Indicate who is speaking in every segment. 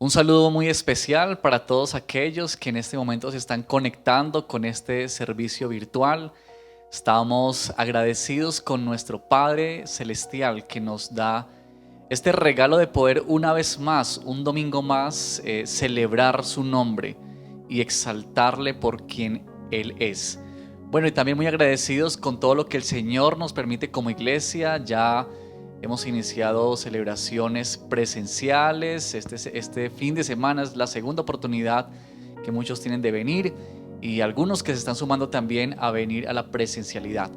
Speaker 1: Un saludo muy especial para todos aquellos que en este momento se están conectando con este servicio virtual. Estamos agradecidos con nuestro Padre Celestial que nos da este regalo de poder una vez más, un domingo más, celebrar su nombre y exaltarle por quien Él es. Bueno, y también muy agradecidos con todo lo que el Señor nos permite como iglesia. Ya hemos iniciado celebraciones presenciales. Este fin de semana es la segunda oportunidad que muchos tienen de venir y algunos que se están sumando también a venir a la presencialidad.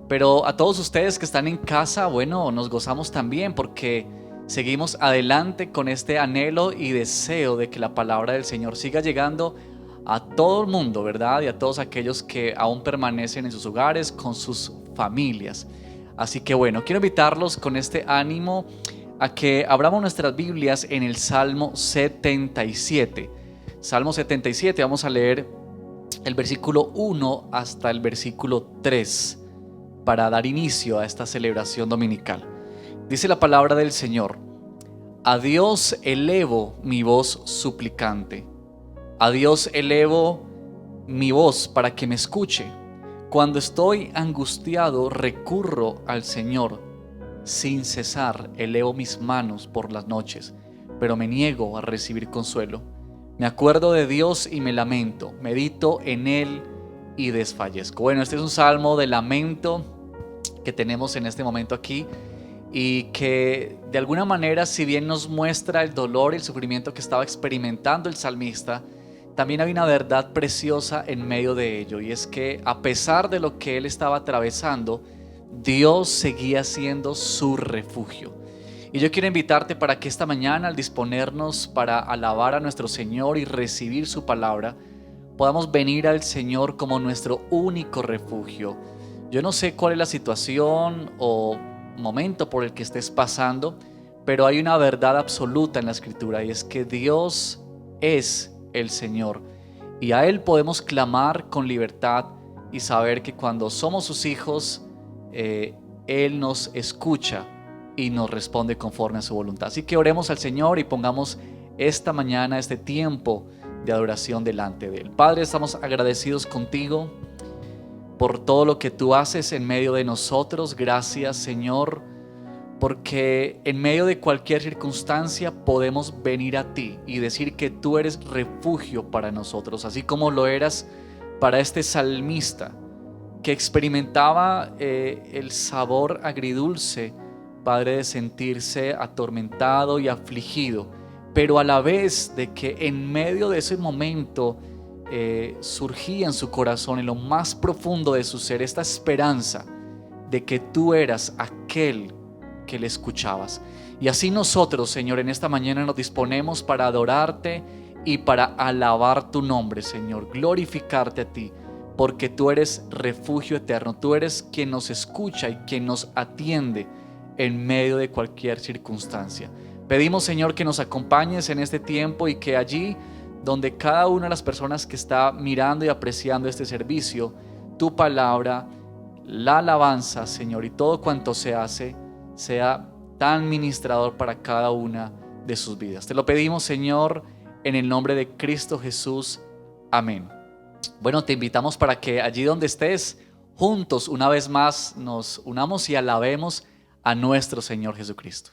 Speaker 1: Pero a todos ustedes que están en casa, bueno, nos gozamos también porque seguimos adelante con este anhelo y deseo de que la palabra del Señor siga llegando a todo el mundo, ¿verdad? Y a todos aquellos que aún permanecen en sus hogares con sus familias. Así que bueno, quiero invitarlos con este ánimo a que abramos nuestras Biblias en el Salmo 77. Salmo 77, vamos a leer el versículo 1 hasta el versículo 3 para dar inicio a esta celebración dominical. Dice la palabra del Señor: a Dios elevo mi voz suplicante, a Dios elevo mi voz para que me escuche. Cuando estoy angustiado recurro al Señor. Sin cesar elevo mis manos por las noches, pero me niego a recibir consuelo. Me acuerdo de Dios y me lamento, medito en Él y desfallezco. Bueno, este es un salmo de lamento que tenemos en este momento aquí y que de alguna manera, si bien nos muestra el dolor y el sufrimiento que estaba experimentando el salmista, también hay una verdad preciosa en medio de ello, y es que a pesar de lo que él estaba atravesando, Dios seguía siendo su refugio. Y yo quiero invitarte para que esta mañana, al disponernos para alabar a nuestro Señor y recibir su palabra, podamos venir al Señor como nuestro único refugio. Yo no sé cuál es la situación o momento por el que estés pasando, pero hay una verdad absoluta en la Escritura, y es que Dios es el Señor, y a Él podemos clamar con libertad y saber que cuando somos sus hijos, Él nos escucha y nos responde conforme a su voluntad. Así que oremos al Señor y pongamos esta mañana este tiempo de adoración delante de Él. Padre, estamos agradecidos contigo por todo lo que tú haces en medio de nosotros. Gracias, Señor, porque en medio de cualquier circunstancia podemos venir a ti y decir que tú eres refugio para nosotros, así como lo eras para este salmista que experimentaba el sabor agridulce, Padre, de sentirse atormentado y afligido, pero a la vez de que en medio de ese momento surgía en su corazón, en lo más profundo de su ser, esta esperanza de que tú eras aquel que le escuchabas. Y así nosotros, Señor, en esta mañana nos disponemos para adorarte y para alabar tu nombre, Señor, glorificarte a ti, porque tú eres refugio eterno, tú eres quien nos escucha y quien nos atiende en medio de cualquier circunstancia. Pedimos, Señor, que nos acompañes en este tiempo y que allí donde cada una de las personas que está mirando y apreciando este servicio, tu palabra, la alabanza, Señor, y todo cuanto se hace sea tan ministrador para cada una de sus vidas. Te lo pedimos, Señor, en el nombre de Cristo Jesús. Amén. Bueno, te invitamos para que allí donde estés, juntos una vez más nos unamos y alabemos a nuestro Señor Jesucristo.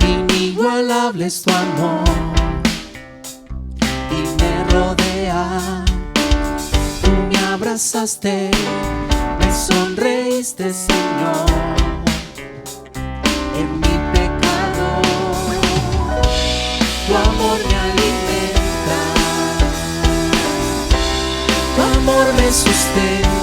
Speaker 2: Inigualable es tu amor y me rodea. Tú me abrazaste, me sonreíste, Señor, en mi pecado. Tu amor me alimenta, tu amor me sustenta.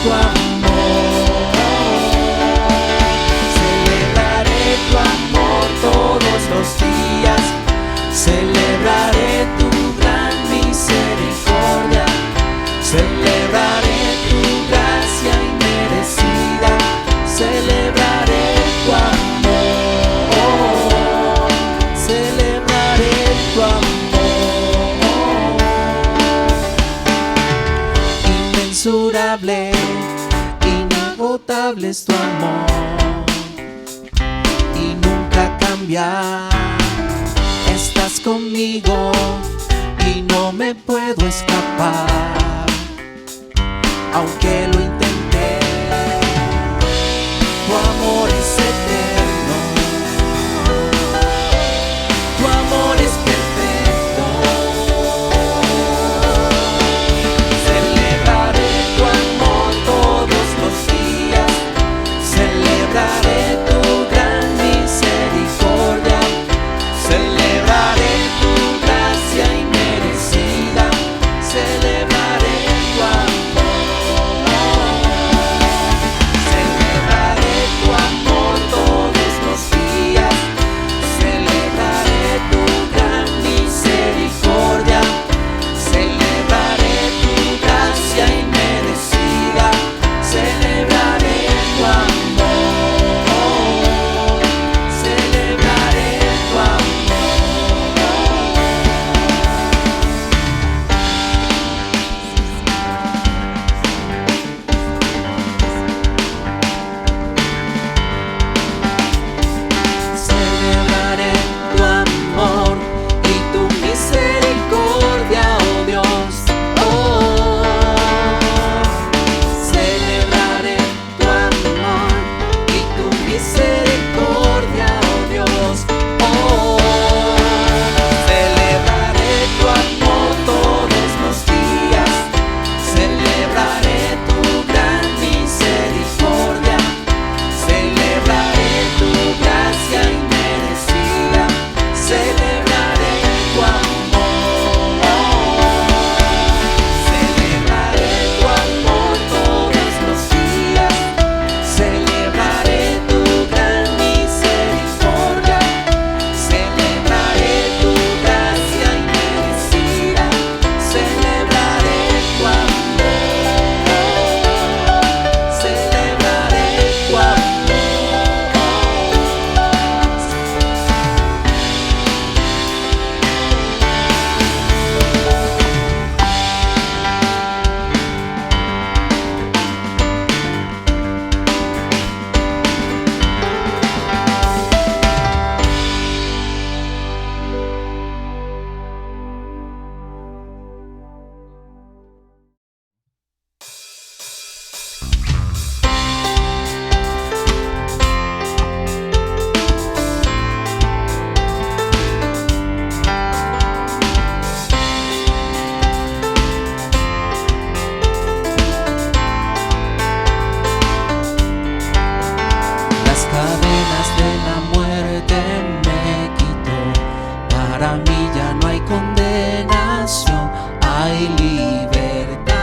Speaker 2: tu amor. Celebraré tu amor todos los días. Celebraré tu gran misericordia. Celebraré tu gracia inmerecida. Celebraré tu amor. Celebraré tu amor. Inmensurable, inagotable es tu amor. Y nunca cambia. Estás conmigo y no me puedo escapar, aunque lo intenté. Tu amor es eterno, tu amor es perfecto. Celebraré tu amor todos los días. Celebraré tu gran misericordia. Celebraré tu gracia inmerecida. Celebraré tu amor. Celebraré tu amor todos los días. Celebraré tu gran misericordia. Celebraré tu gracia inmerecida. Celebraré tu amor. Celebraré tu amor. Celebraré tu amor y tu misericordia, oh Dios. Oh, celebraré tu amor y tu misericordia, oh Dios. Oh, celebraré tu amor todos los días. Celebraré tu gran misericordia. Celebraré tu gracia inmerecida. Celebraré tu amor. Celebraré tu amor todos los días. Celebraré tu gran misericordia. Celebraré tu gracia inmerecida. Celebraré tu amor. Celebraré tu amor. Las cadenas de la muerte me quitó. Para mí ya no hay condenación, hay libertad.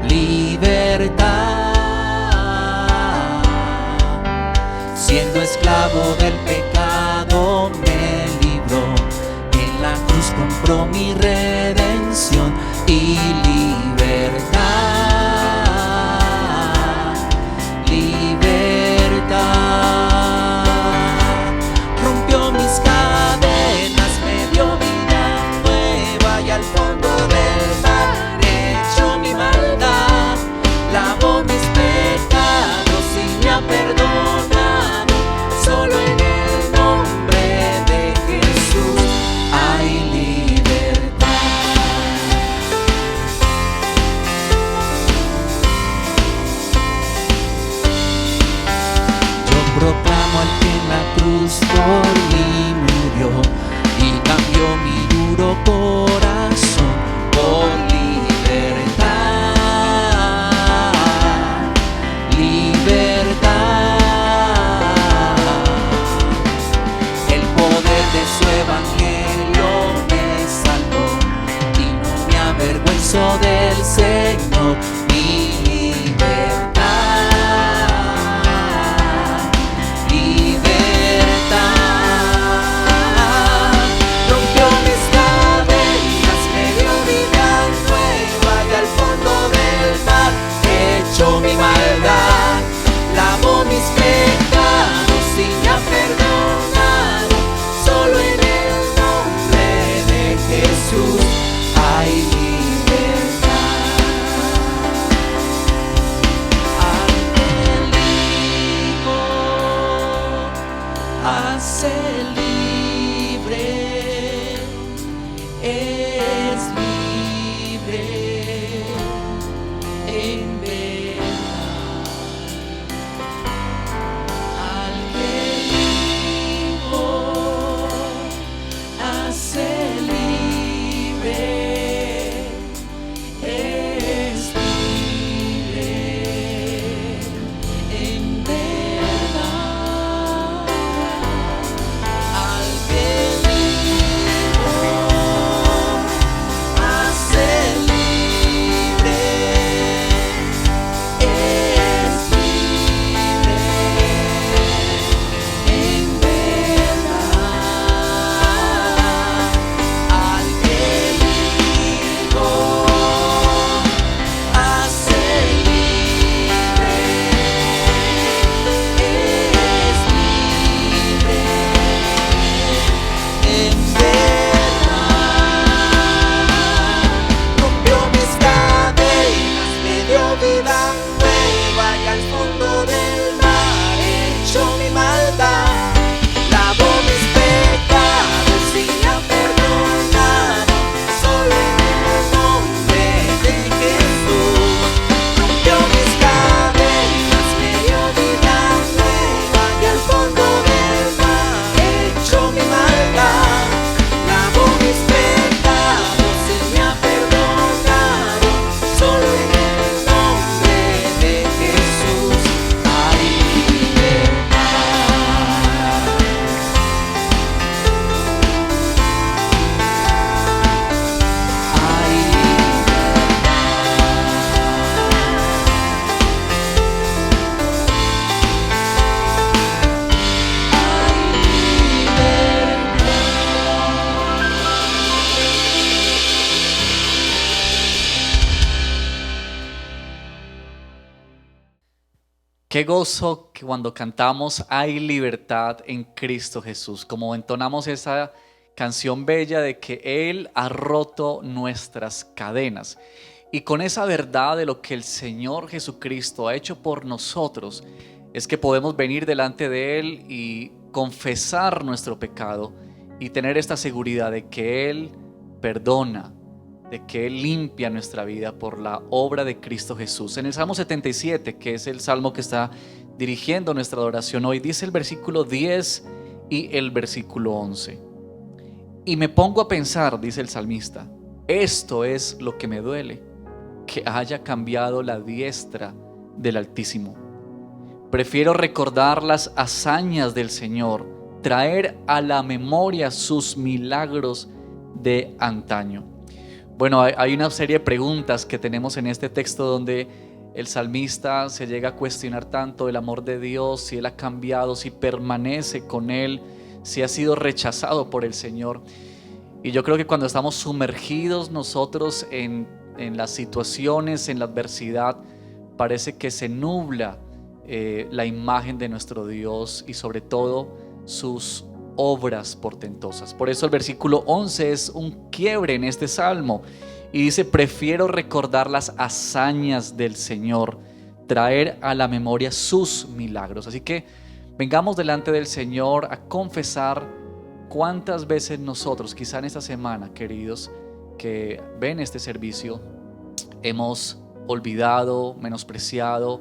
Speaker 2: Libertad. Siendo esclavo del pecado me libró. En la cruz compró mi redención y libertad. Libertad. Rompió mis cadenas, me dio vida nueva y al fondo del mar echó mi maldad. Lavó mis pecados y me ha perdonado. Solo en el nombre de Jesús hay libertad. hace libre, es libre en verdad. Al que dijo, hace libre, es libre en verdad. Al que dijo, hace libre, es libre en verdad. Rompió mis cadenas, me dio vida nueva y al fondo del mar echó mi maldad. Lavó mis pecados y me ha perdonado, solo en el nombre de Jesús. Rompió mis cadenas, me dio vida nueva y al fondo del mar echó mi maldad. Lavó mis pecados, Él me ha perdonado, solo en el nombre de Jesús hay libertad. Hay
Speaker 1: Qué gozo que cuando cantamos hay libertad en Cristo Jesús, como entonamos esa canción bella de que Él ha roto nuestras cadenas. Y con esa verdad de lo que el Señor Jesucristo ha hecho por nosotros, es que podemos venir delante de Él y confesar nuestro pecado y tener esta seguridad de que Él perdona, de que Él limpia nuestra vida por la obra de Cristo Jesús. En el Salmo 77, que es el salmo que está dirigiendo nuestra adoración hoy, dice el versículo 10 y el versículo 11. Y me pongo a pensar, dice el salmista, esto es lo que me duele, que haya cambiado la diestra del Altísimo. Prefiero recordar las hazañas del Señor, traer a la memoria sus milagros de antaño. Bueno, hay una serie de preguntas que tenemos en este texto donde el salmista se llega a cuestionar tanto el amor de Dios, si Él ha cambiado, si permanece con Él, si ha sido rechazado por el Señor. Y yo creo que cuando estamos sumergidos nosotros en las situaciones, en la adversidad, parece que se nubla la imagen de nuestro Dios y sobre todo sus obras portentosas. Por eso el versículo 11 es un quiebre en este salmo y dice: prefiero recordar las hazañas del Señor, traer a la memoria sus milagros. Así que vengamos delante del Señor a confesar cuántas veces nosotros, quizá en esta semana, queridos, que ven este servicio, hemos olvidado, menospreciado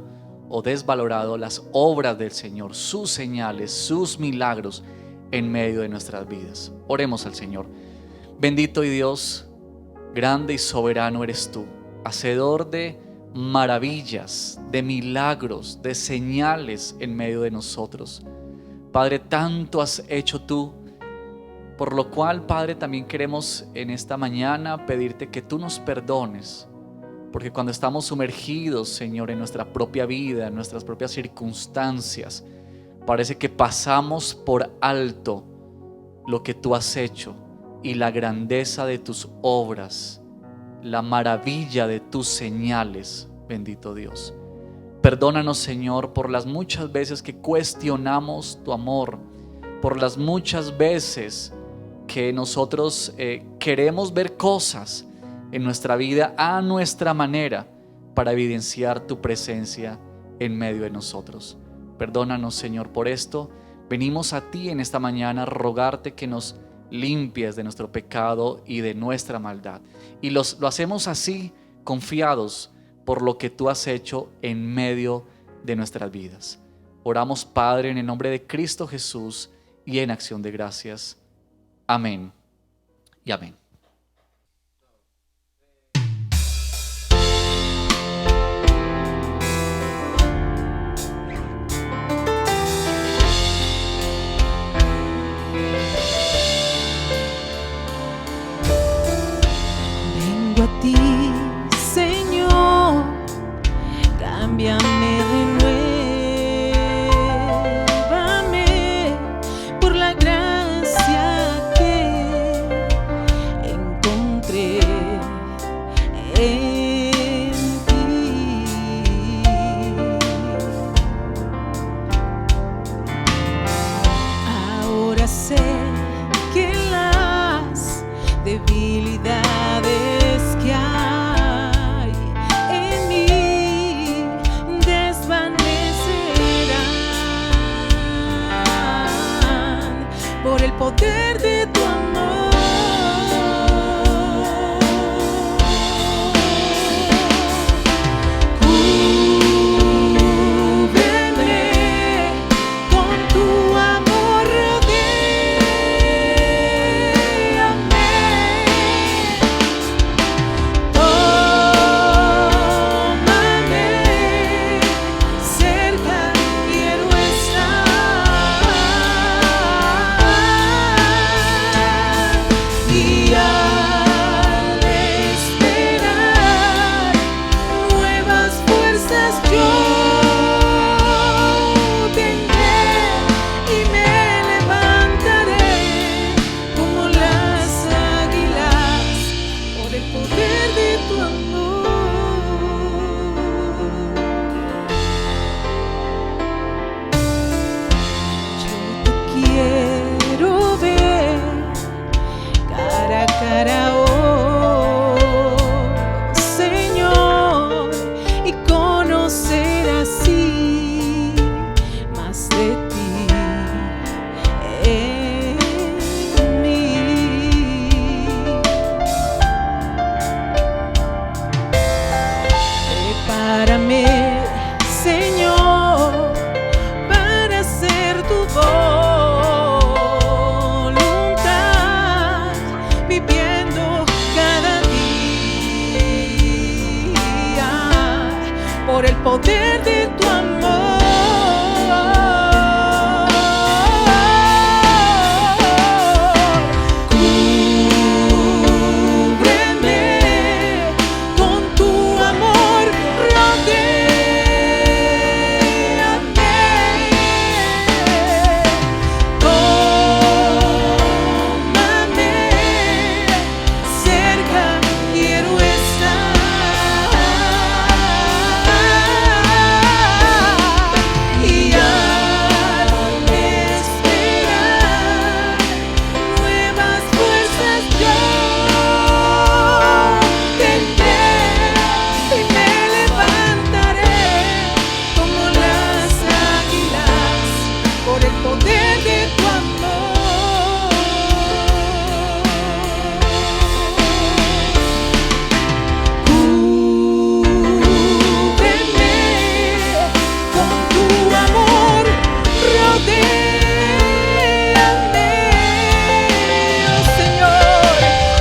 Speaker 1: o desvalorado las obras del Señor, sus señales, sus milagros en medio de nuestras vidas. Oremos al Señor. Bendito y Dios, grande y soberano eres tú, hacedor de maravillas, de milagros, de señales en medio de nosotros. Padre, tanto has hecho tú, por lo cual, Padre, también queremos en esta mañana pedirte que tú nos perdones, porque cuando estamos sumergidos, Señor, en nuestra propia vida, en nuestras propias circunstancias, parece que pasamos por alto lo que tú has hecho y la grandeza de tus obras, la maravilla de tus señales, bendito Dios. Perdónanos, Señor, por las muchas veces que cuestionamos tu amor, por las muchas veces que nosotros queremos ver cosas en nuestra vida a nuestra manera para evidenciar tu presencia en medio de nosotros. Perdónanos, Señor, por esto. Venimos a ti en esta mañana a rogarte que nos limpies de nuestro pecado y de nuestra maldad. Y lo hacemos así, confiados por lo que tú has hecho en medio de nuestras vidas. Oramos, Padre, en el nombre de Cristo Jesús y en acción de gracias. Amén y amén.
Speaker 2: Vengo a ti, Señor, cámbiame, renuévame por la gracia que encontré en ti. Ahora sé que las debilidades que hay en mí desvanecerán por el poder de tu amor. Cúbreme con tu amor, rodéame. Tómame cerca, quiero estar. Y al esperar nuevas fuerzas yo tendré y me levantaré como las águilas por el poder de tu amor. Yo te quiero ver cara a cara, oh Señor, y conocer así más de ti en mí. Prepárame, Señor, para hacer tu voluntad, viviendo cada día por el poder de tu amor. Cúbreme con tu amor, rodéame. Tómame cerca, quiero estar. Y al esperar nuevas fuerzas yo tendré y me levantaré como las águilas por el poder de tu amor. Cúbreme con tu amor, rodéame, oh Señor.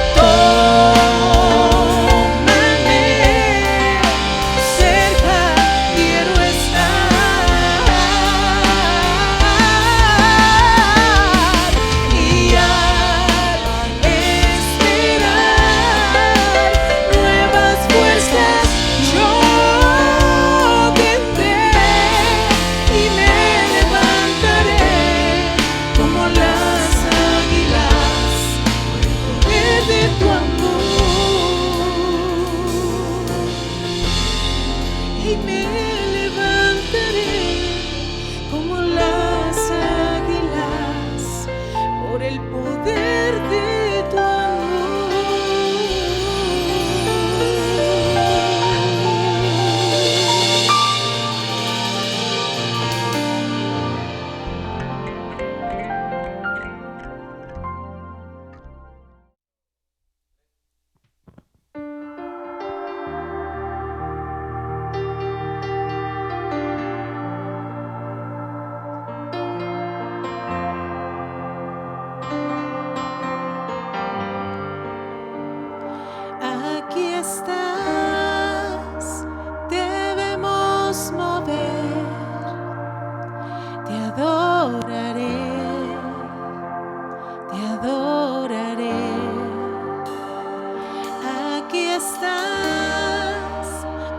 Speaker 2: estás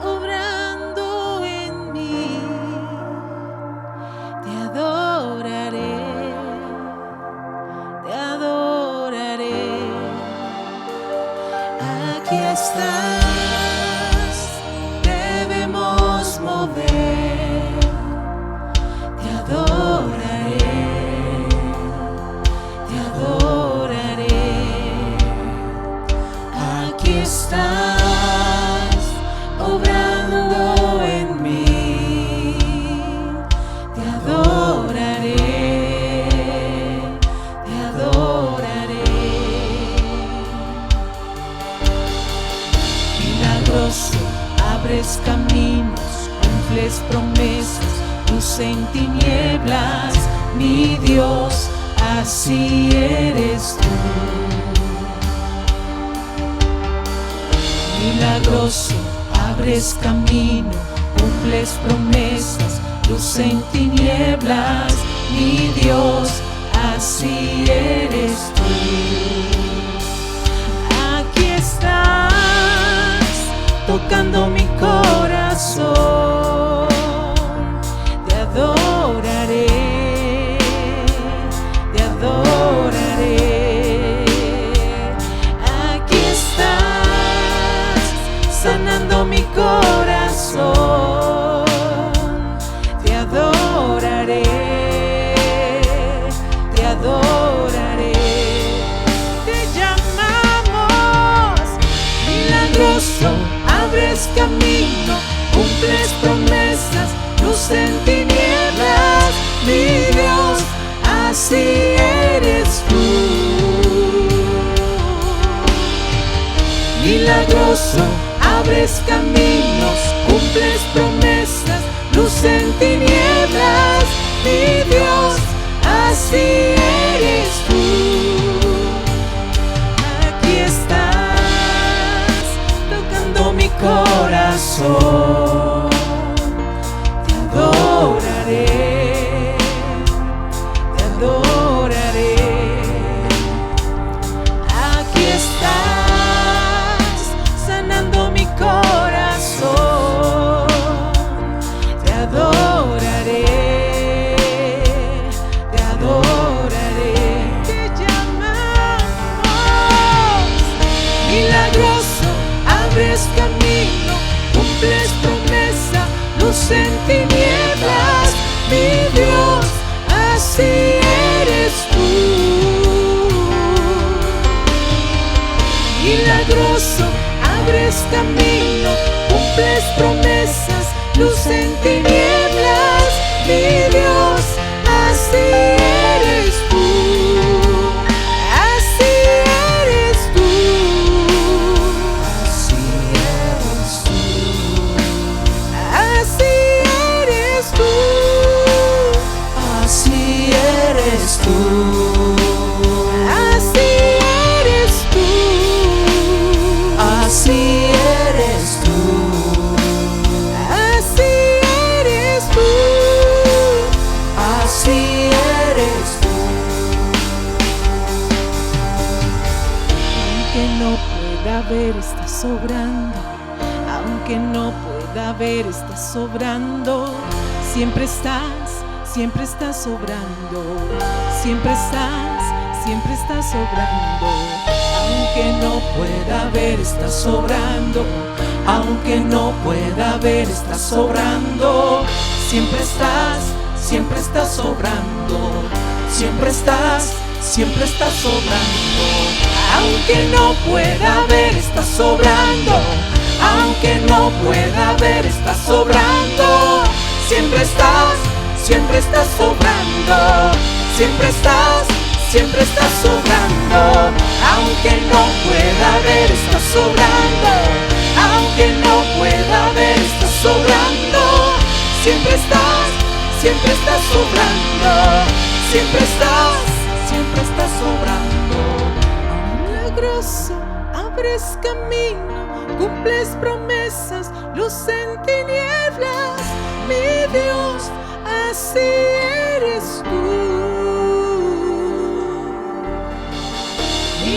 Speaker 2: obrando en mí, te adoraré, te adoraré. Aquí estás, debemos mover, te adoraré, te adoraré. Aquí estás, obrando en mí, te adoraré, te adoraré. Milagroso, abres caminos, cumples promesas, luz en tinieblas, mi Dios, así eres tú. Milagroso, abres camino, cumples promesas, luz en tinieblas, mi Dios, así eres tú. Aquí estás, tocando mi corazón, te adoraré, te adoraré. Aquí estás, sanando mi corazón, te adoraré, te adoraré. Te llamamos milagroso, abres camino, cumples promesas, luz en tinieblas, mi Dios, así eres tú. Milagroso, abres caminos, cumples promesas, luz en tinieblas, mi Dios, así eres tú. Aquí estás, tocando mi corazón, te adoraré, te adoraré. Aquí estás, sanando mi corazón, te adoraré, te adoraré. Te llamamos milagroso, abres camino, cumples promesa, luz en tinieblas, mi Dios, así eres tú. Milagroso, abres camino, cumples promesas, luz en tinieblas, mi Dios, así eres tú. Así eres tú. Así eres tú. Así eres tú. Así eres tú. Así eres tú. Así eres tú. Así eres tú. Así eres tú. Aunque no pueda ver, estás sobrando. Aunque no pueda ver, estás sobrando. Siempre estás sobrando. Siempre estás sobrando. Aunque no pueda ver, estás sobrando. Aunque no pueda ver, estás sobrando. Siempre estás sobrando. Siempre estás sobrando. Aunque no pueda ver, estás sobrando. Aunque no pueda ver, estás sobrando. Siempre estás sobrando. Siempre estás sobrando. Aunque no pueda ver, estás sobrando. Aunque no pueda ver, estás sobrando. Siempre estás sobrando. Siempre estás sobrando. Milagroso, abres camino, cumples promesas, luz en tinieblas, mi Dios, así eres tú.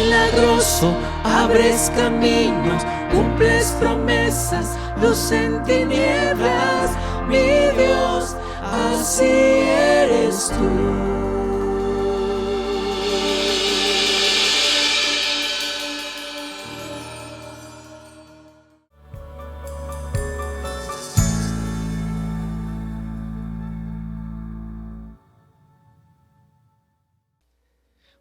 Speaker 2: milagroso, abres caminos, cumples promesas, luz en tinieblas, mi Dios, así eres tú.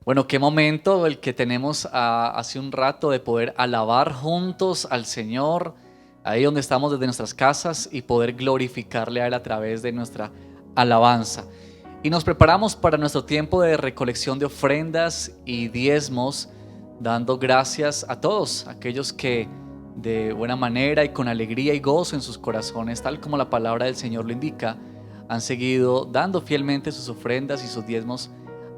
Speaker 1: Bueno, qué momento el que tenemos hace un rato de poder alabar juntos al Señor, ahí donde estamos desde nuestras casas, y poder glorificarle a Él a través de nuestra alabanza. Y nos preparamos para nuestro tiempo de recolección de ofrendas y diezmos, dando gracias a todos aquellos que de buena manera y con alegría y gozo en sus corazones, tal como la palabra del Señor lo indica, han seguido dando fielmente sus ofrendas y sus diezmos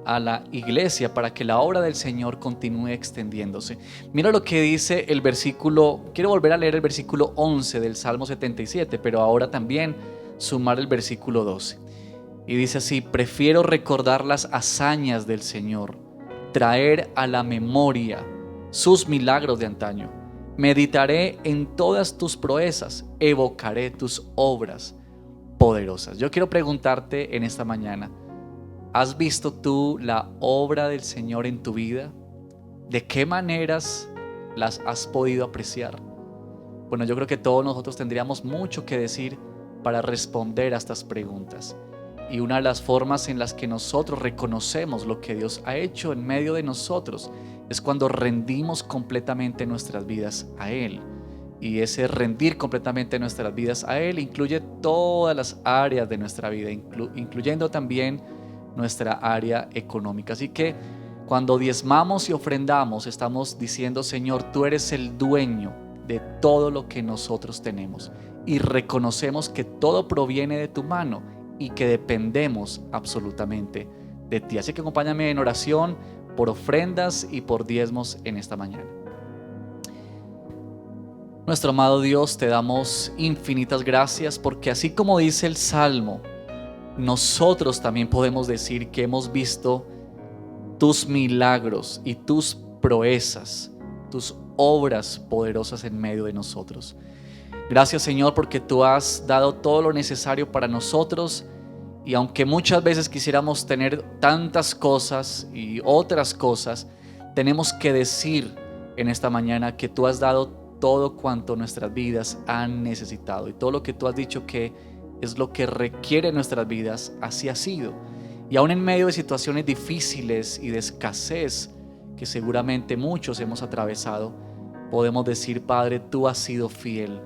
Speaker 1: a la iglesia para que la obra del Señor continúe extendiéndose. Mira lo que dice el versículo, quiero volver a leer el versículo 11 del Salmo 77, pero ahora también sumar el versículo 12. Y dice así: prefiero recordar las hazañas del Señor, traer a la memoria sus milagros de antaño. Meditaré en todas tus proezas, evocaré tus obras poderosas. Yo quiero preguntarte en esta mañana: ¿has visto tú la obra del Señor en tu vida? ¿De qué maneras las has podido apreciar? Bueno, yo creo que todos nosotros tendríamos mucho que decir para responder a estas preguntas. Y una de las formas en las que nosotros reconocemos lo que Dios ha hecho en medio de nosotros es cuando rendimos completamente nuestras vidas a Él. Y ese rendir completamente nuestras vidas a Él incluye todas las áreas de nuestra vida, incluyendo también nuestra área económica. Así que cuando diezmamos y ofrendamos, estamos diciendo: Señor, tú eres el dueño de todo lo que nosotros tenemos, y reconocemos que todo proviene de tu mano y que dependemos absolutamente de ti. Así que acompáñame en oración por ofrendas y por diezmos en esta mañana. Nuestro amado Dios, te damos infinitas gracias porque, así como dice el Salmo, nosotros también podemos decir que hemos visto tus milagros y tus proezas, tus obras poderosas en medio de nosotros. Gracias, Señor, porque tú has dado todo lo necesario para nosotros, y aunque muchas veces quisiéramos tener tantas cosas y otras cosas, tenemos que decir en esta mañana que tú has dado todo cuanto nuestras vidas han necesitado, y todo lo que tú has dicho que es lo que requiere nuestras vidas, así ha sido. Y aún en medio de situaciones difíciles y de escasez que seguramente muchos hemos atravesado, podemos decir: Padre, tú has sido fiel,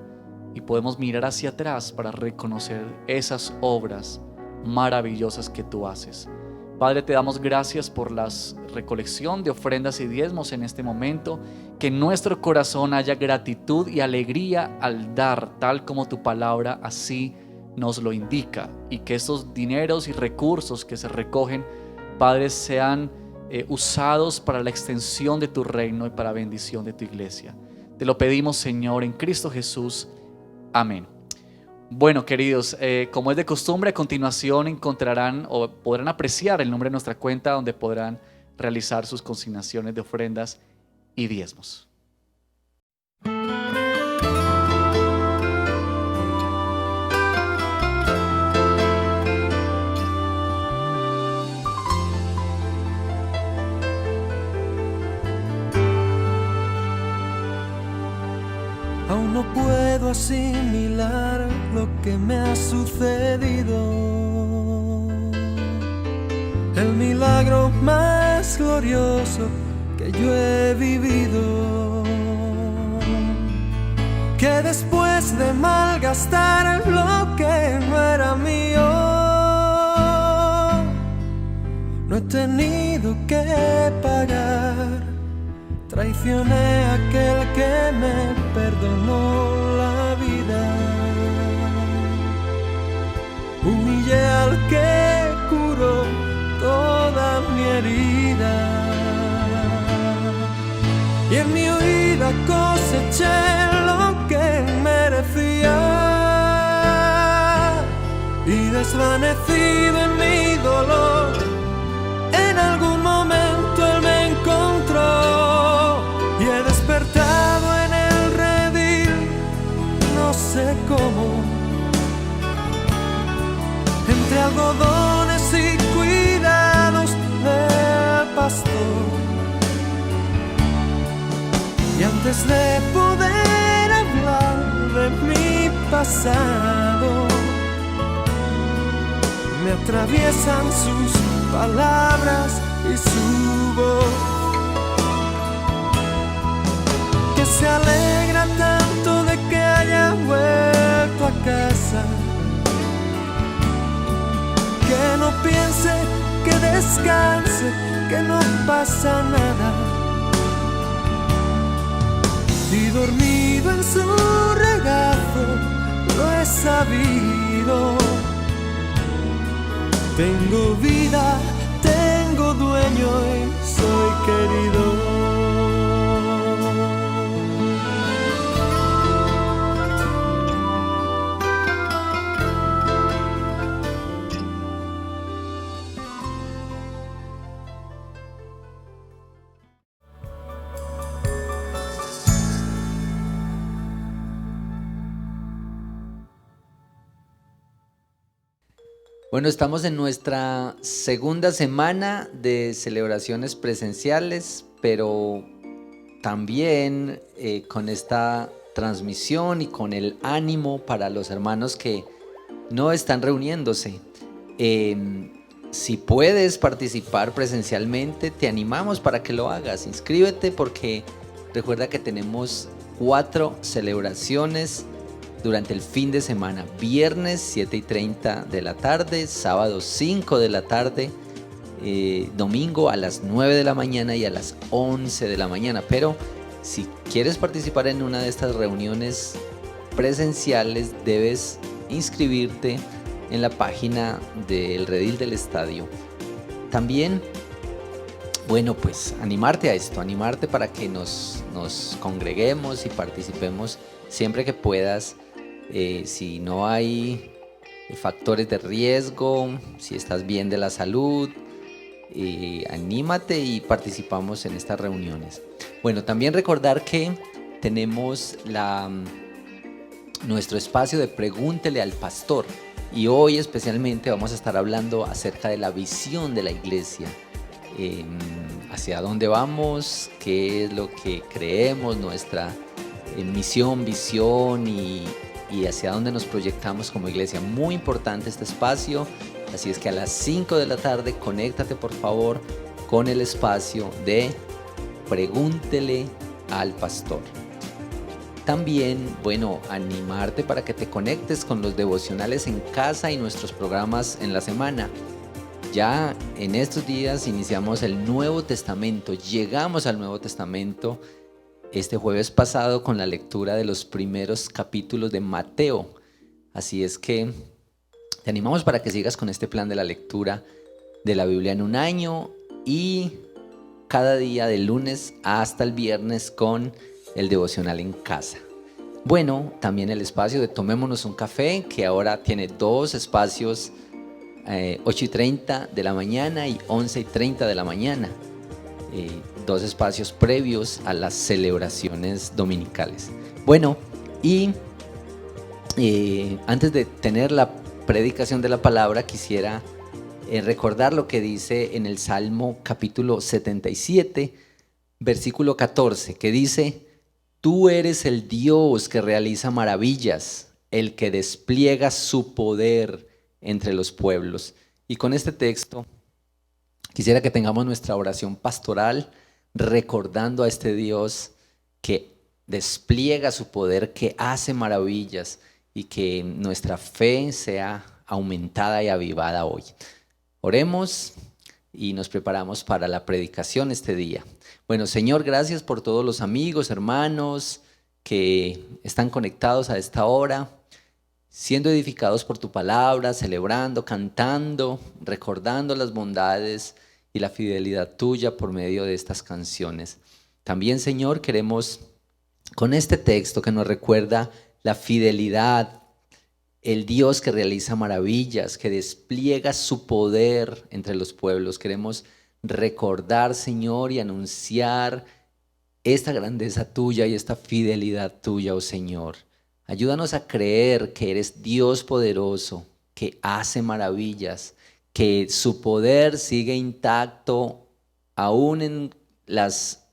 Speaker 1: y podemos mirar hacia atrás para reconocer esas obras maravillosas que tú haces. Padre, te damos gracias por la recolección de ofrendas y diezmos en este momento. Que en nuestro corazón haya gratitud y alegría al dar, tal como tu palabra así nos lo indica, y que estos dineros y recursos que se recogen, Padre, sean usados para la extensión de tu reino y para bendición de tu iglesia. Te lo pedimos, Señor, en Cristo Jesús. Amén. Bueno, queridos, como es de costumbre, a continuación encontrarán o podrán apreciar el nombre de nuestra cuenta, donde podrán realizar sus consignaciones de ofrendas y diezmos.
Speaker 3: Aún no puedo asimilar lo que me ha sucedido. El milagro más glorioso que yo he vivido. Que después de malgastar lo que no era mío, no he tenido que pagar. Traicioné a aquel que me perdonó la vida. Humillé al que curó toda mi herida. Y en mi huida coseché lo que merecía. Y desvanecido en mi dolor, en algún momento Él me encontró. cómo, entre algodones y cuidados del pastor. Y antes de poder hablar de mi pasado, me atraviesan sus palabras y su voz, que se alegra tanto de que haya vuelto a casa, que no piense, que descanse, que no pasa nada. Y dormido en su regazo lo he sabido. Tengo vida, tengo dueño y soy querido.
Speaker 4: Bueno, estamos en nuestra segunda semana de celebraciones presenciales, pero también con esta transmisión y con el ánimo para los hermanos que no están reuniéndose. Si puedes participar presencialmente, te animamos para que lo hagas. Inscríbete porque recuerda que tenemos 4 celebraciones durante el fin de semana: viernes 7:30 de la tarde, sábado 5 de la tarde, domingo a las 9 de la mañana y a las 11 de la mañana. Pero si quieres participar en una de estas reuniones presenciales, debes inscribirte en la página del Redil del Estadio. También, bueno, pues animarte a esto, animarte para que nos congreguemos y participemos siempre que puedas. Si no hay factores de riesgo, si estás bien de la salud, anímate y participamos en estas reuniones. Bueno, también recordar que tenemos nuestro espacio de Pregúntele al Pastor, y hoy especialmente vamos a estar hablando acerca de la visión de la iglesia, hacia dónde vamos, qué es lo que creemos, nuestra misión, visión y hacia dónde nos proyectamos como iglesia. Muy importante este espacio, así es que a las 5 de la tarde conéctate por favor con el espacio de Pregúntele al Pastor. También, bueno, animarte para que te conectes con los devocionales en casa y nuestros programas en la semana. Ya en estos días iniciamos el Nuevo Testamento, llegamos al Nuevo Testamento este jueves pasado con la lectura de los primeros capítulos de Mateo. Así es que te animamos para que sigas con este plan de la lectura de la Biblia en un año y cada día de lunes hasta el viernes con el devocional en casa. Bueno, también el espacio de Tomémonos un Café, que ahora tiene 2 espacios, 8:30 de la mañana y 11:30 de la mañana. 2 espacios previos a las celebraciones dominicales. Bueno, y antes de tener la predicación de la palabra, quisiera recordar lo que dice en el Salmo capítulo 77, versículo 14, que dice: Tú eres el Dios que realiza maravillas, el que despliega su poder entre los pueblos. Y con este texto quisiera que tengamos nuestra oración pastoral recordando a este Dios que despliega su poder, que hace maravillas, y que nuestra fe sea aumentada y avivada hoy. Oremos y nos preparamos para la predicación este día. Bueno, Señor, gracias por todos los amigos, hermanos que están conectados a esta hora, siendo edificados por tu palabra, celebrando, cantando, recordando las bondades y la fidelidad tuya por medio de estas canciones. También, Señor, queremos con este texto que nos recuerda la fidelidad, el Dios que realiza maravillas, que despliega su poder entre los pueblos. Queremos recordar, Señor, y anunciar esta grandeza tuya y esta fidelidad tuya, oh Señor. Ayúdanos a creer que eres Dios poderoso, que hace maravillas, que su poder sigue intacto aún en las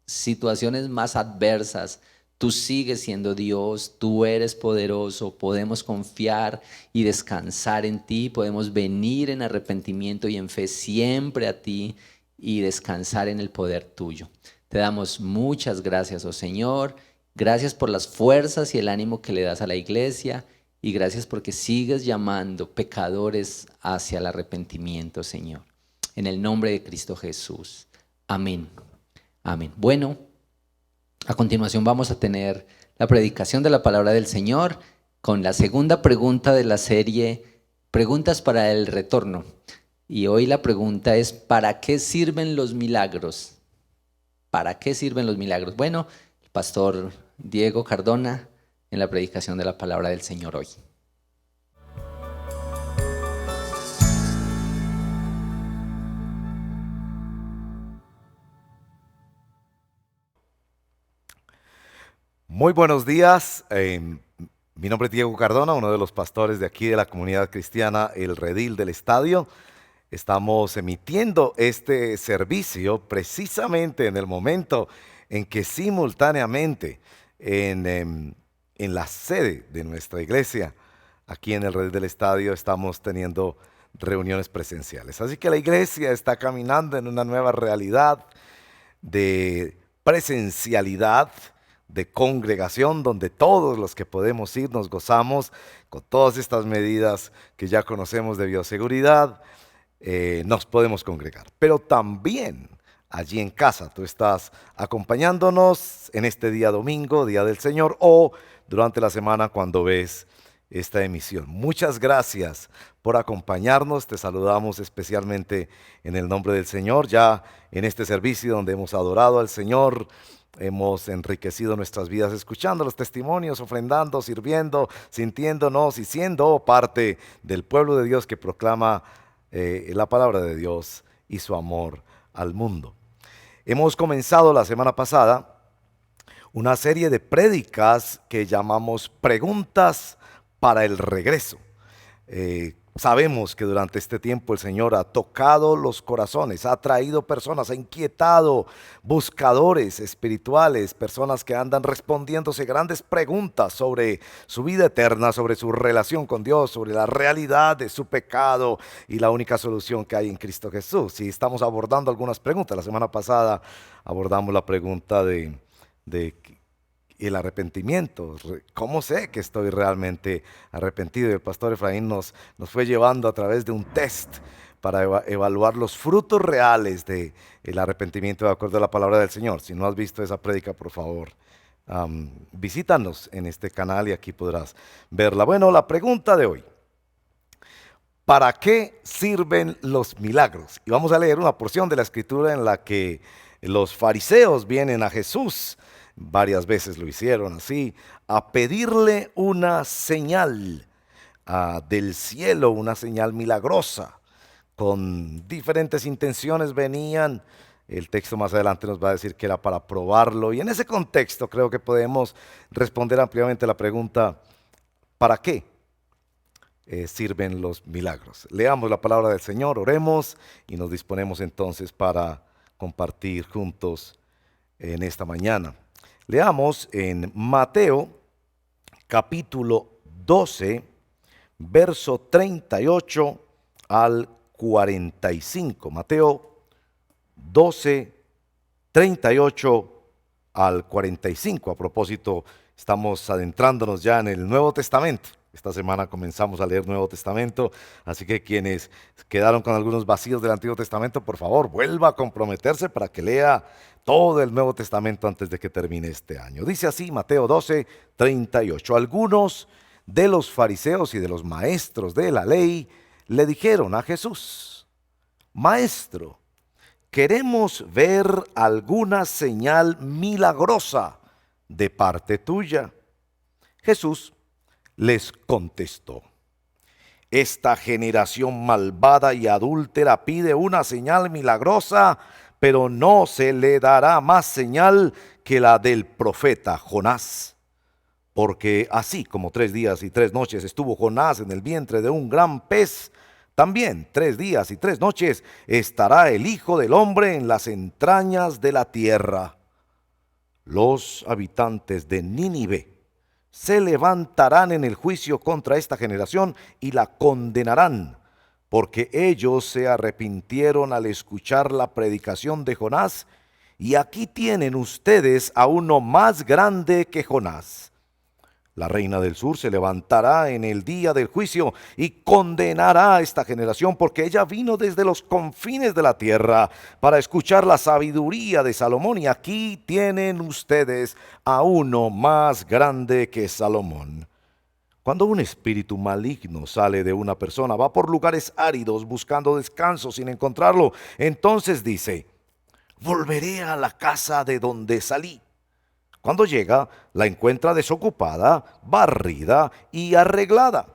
Speaker 4: situaciones más adversas. Tú sigues siendo Dios, tú eres poderoso, podemos confiar y descansar en ti, podemos venir en arrepentimiento y en fe siempre a ti y descansar en el poder tuyo. Te damos muchas gracias, oh Señor, gracias por las fuerzas y el ánimo que le das a la iglesia y gracias porque sigues llamando pecadores hacia el arrepentimiento, Señor. En el nombre de Cristo Jesús. Amén. Amén. Bueno, a continuación vamos a tener la predicación de la palabra del Señor con la segunda pregunta de la serie Preguntas para el Retorno. Y hoy la pregunta es, ¿para qué sirven los milagros? ¿Para qué sirven los milagros? Bueno, el pastor Diego Cardona en la predicación de la palabra del Señor hoy.
Speaker 5: Muy buenos días, mi nombre es Diego Cardona, uno de los pastores de aquí de la comunidad cristiana El Redil del Estadio. Estamos emitiendo este servicio precisamente en el momento en que simultáneamente en la sede de nuestra iglesia, aquí en El Redil del Estadio, estamos teniendo reuniones presenciales. Así que la iglesia está caminando en una nueva realidad de presencialidad, de congregación, donde todos los que podemos ir nos gozamos con todas estas medidas que ya conocemos de bioseguridad, nos podemos congregar. Pero también allí en casa tú estás acompañándonos en este día domingo, Día del Señor, o durante la semana cuando ves esta emisión. Muchas gracias por acompañarnos, te saludamos especialmente en el nombre del Señor, ya en este servicio donde hemos adorado al Señor, hemos enriquecido nuestras vidas escuchando los testimonios, ofrendando, sirviendo, sintiéndonos y siendo parte del pueblo de Dios que proclama la palabra de Dios y su amor al mundo. Hemos comenzado la semana pasada una serie de prédicas que llamamos Preguntas para el Regreso. Sabemos que durante este tiempo el Señor ha tocado los corazones, ha traído personas, ha inquietado buscadores espirituales, personas que andan respondiéndose grandes preguntas sobre su vida eterna, sobre su relación con Dios, sobre la realidad de su pecado y la única solución que hay en Cristo Jesús. Y estamos abordando algunas preguntas. La semana pasada abordamos la pregunta de el arrepentimiento. ¿Cómo sé que estoy realmente arrepentido? Y el pastor Efraín nos fue llevando a través de un test para evaluar los frutos reales del arrepentimiento de acuerdo a la palabra del Señor. Si no has visto esa prédica, por favor, visítanos en este canal y aquí podrás verla. Bueno, la pregunta de hoy: ¿para qué sirven los milagros? Y vamos a leer una porción de la escritura en la que los fariseos vienen a Jesús, varias veces lo hicieron así, a pedirle una señal del cielo, una señal milagrosa. Con diferentes intenciones venían. El texto más adelante nos va a decir que era para probarlo. Y en ese contexto creo que podemos responder ampliamente la pregunta: ¿para qué sirven los milagros? Leamos la palabra del Señor, oremos y nos disponemos entonces para compartir juntos en esta mañana. Leamos en Mateo capítulo 12, verso 38 al 45. Mateo 12, 38 al 45. A propósito, estamos adentrándonos ya en el Nuevo Testamento. Esta semana comenzamos a leer Nuevo Testamento, así que quienes quedaron con algunos vacíos del Antiguo Testamento, por favor, vuelva a comprometerse para que lea todo el Nuevo Testamento antes de que termine este año. Dice así Mateo 12, 38. Algunos de los fariseos y de los maestros de la ley le dijeron a Jesús: Maestro, queremos ver alguna señal milagrosa de parte tuya. Jesús les contestó: esta generación malvada y adúltera pide una señal milagrosa, pero no se le dará más señal que la del profeta Jonás. Porque así como 3 días y 3 noches estuvo Jonás en el vientre de un gran pez, también 3 días y 3 noches estará el Hijo del Hombre en las entrañas de la tierra. Los habitantes de Nínive se levantarán en el juicio contra esta generación y la condenarán, porque ellos se arrepintieron al escuchar la predicación de Jonás, y aquí tienen ustedes a uno más grande que Jonás. La reina del sur se levantará en el día del juicio y condenará a esta generación, porque ella vino desde los confines de la tierra para escuchar la sabiduría de Salomón, y aquí tienen ustedes a uno más grande que Salomón. Cuando un espíritu maligno sale de una persona, va por lugares áridos buscando descanso sin encontrarlo. Entonces dice: volveré a la casa de donde salí. Cuando llega, la encuentra desocupada, barrida y arreglada.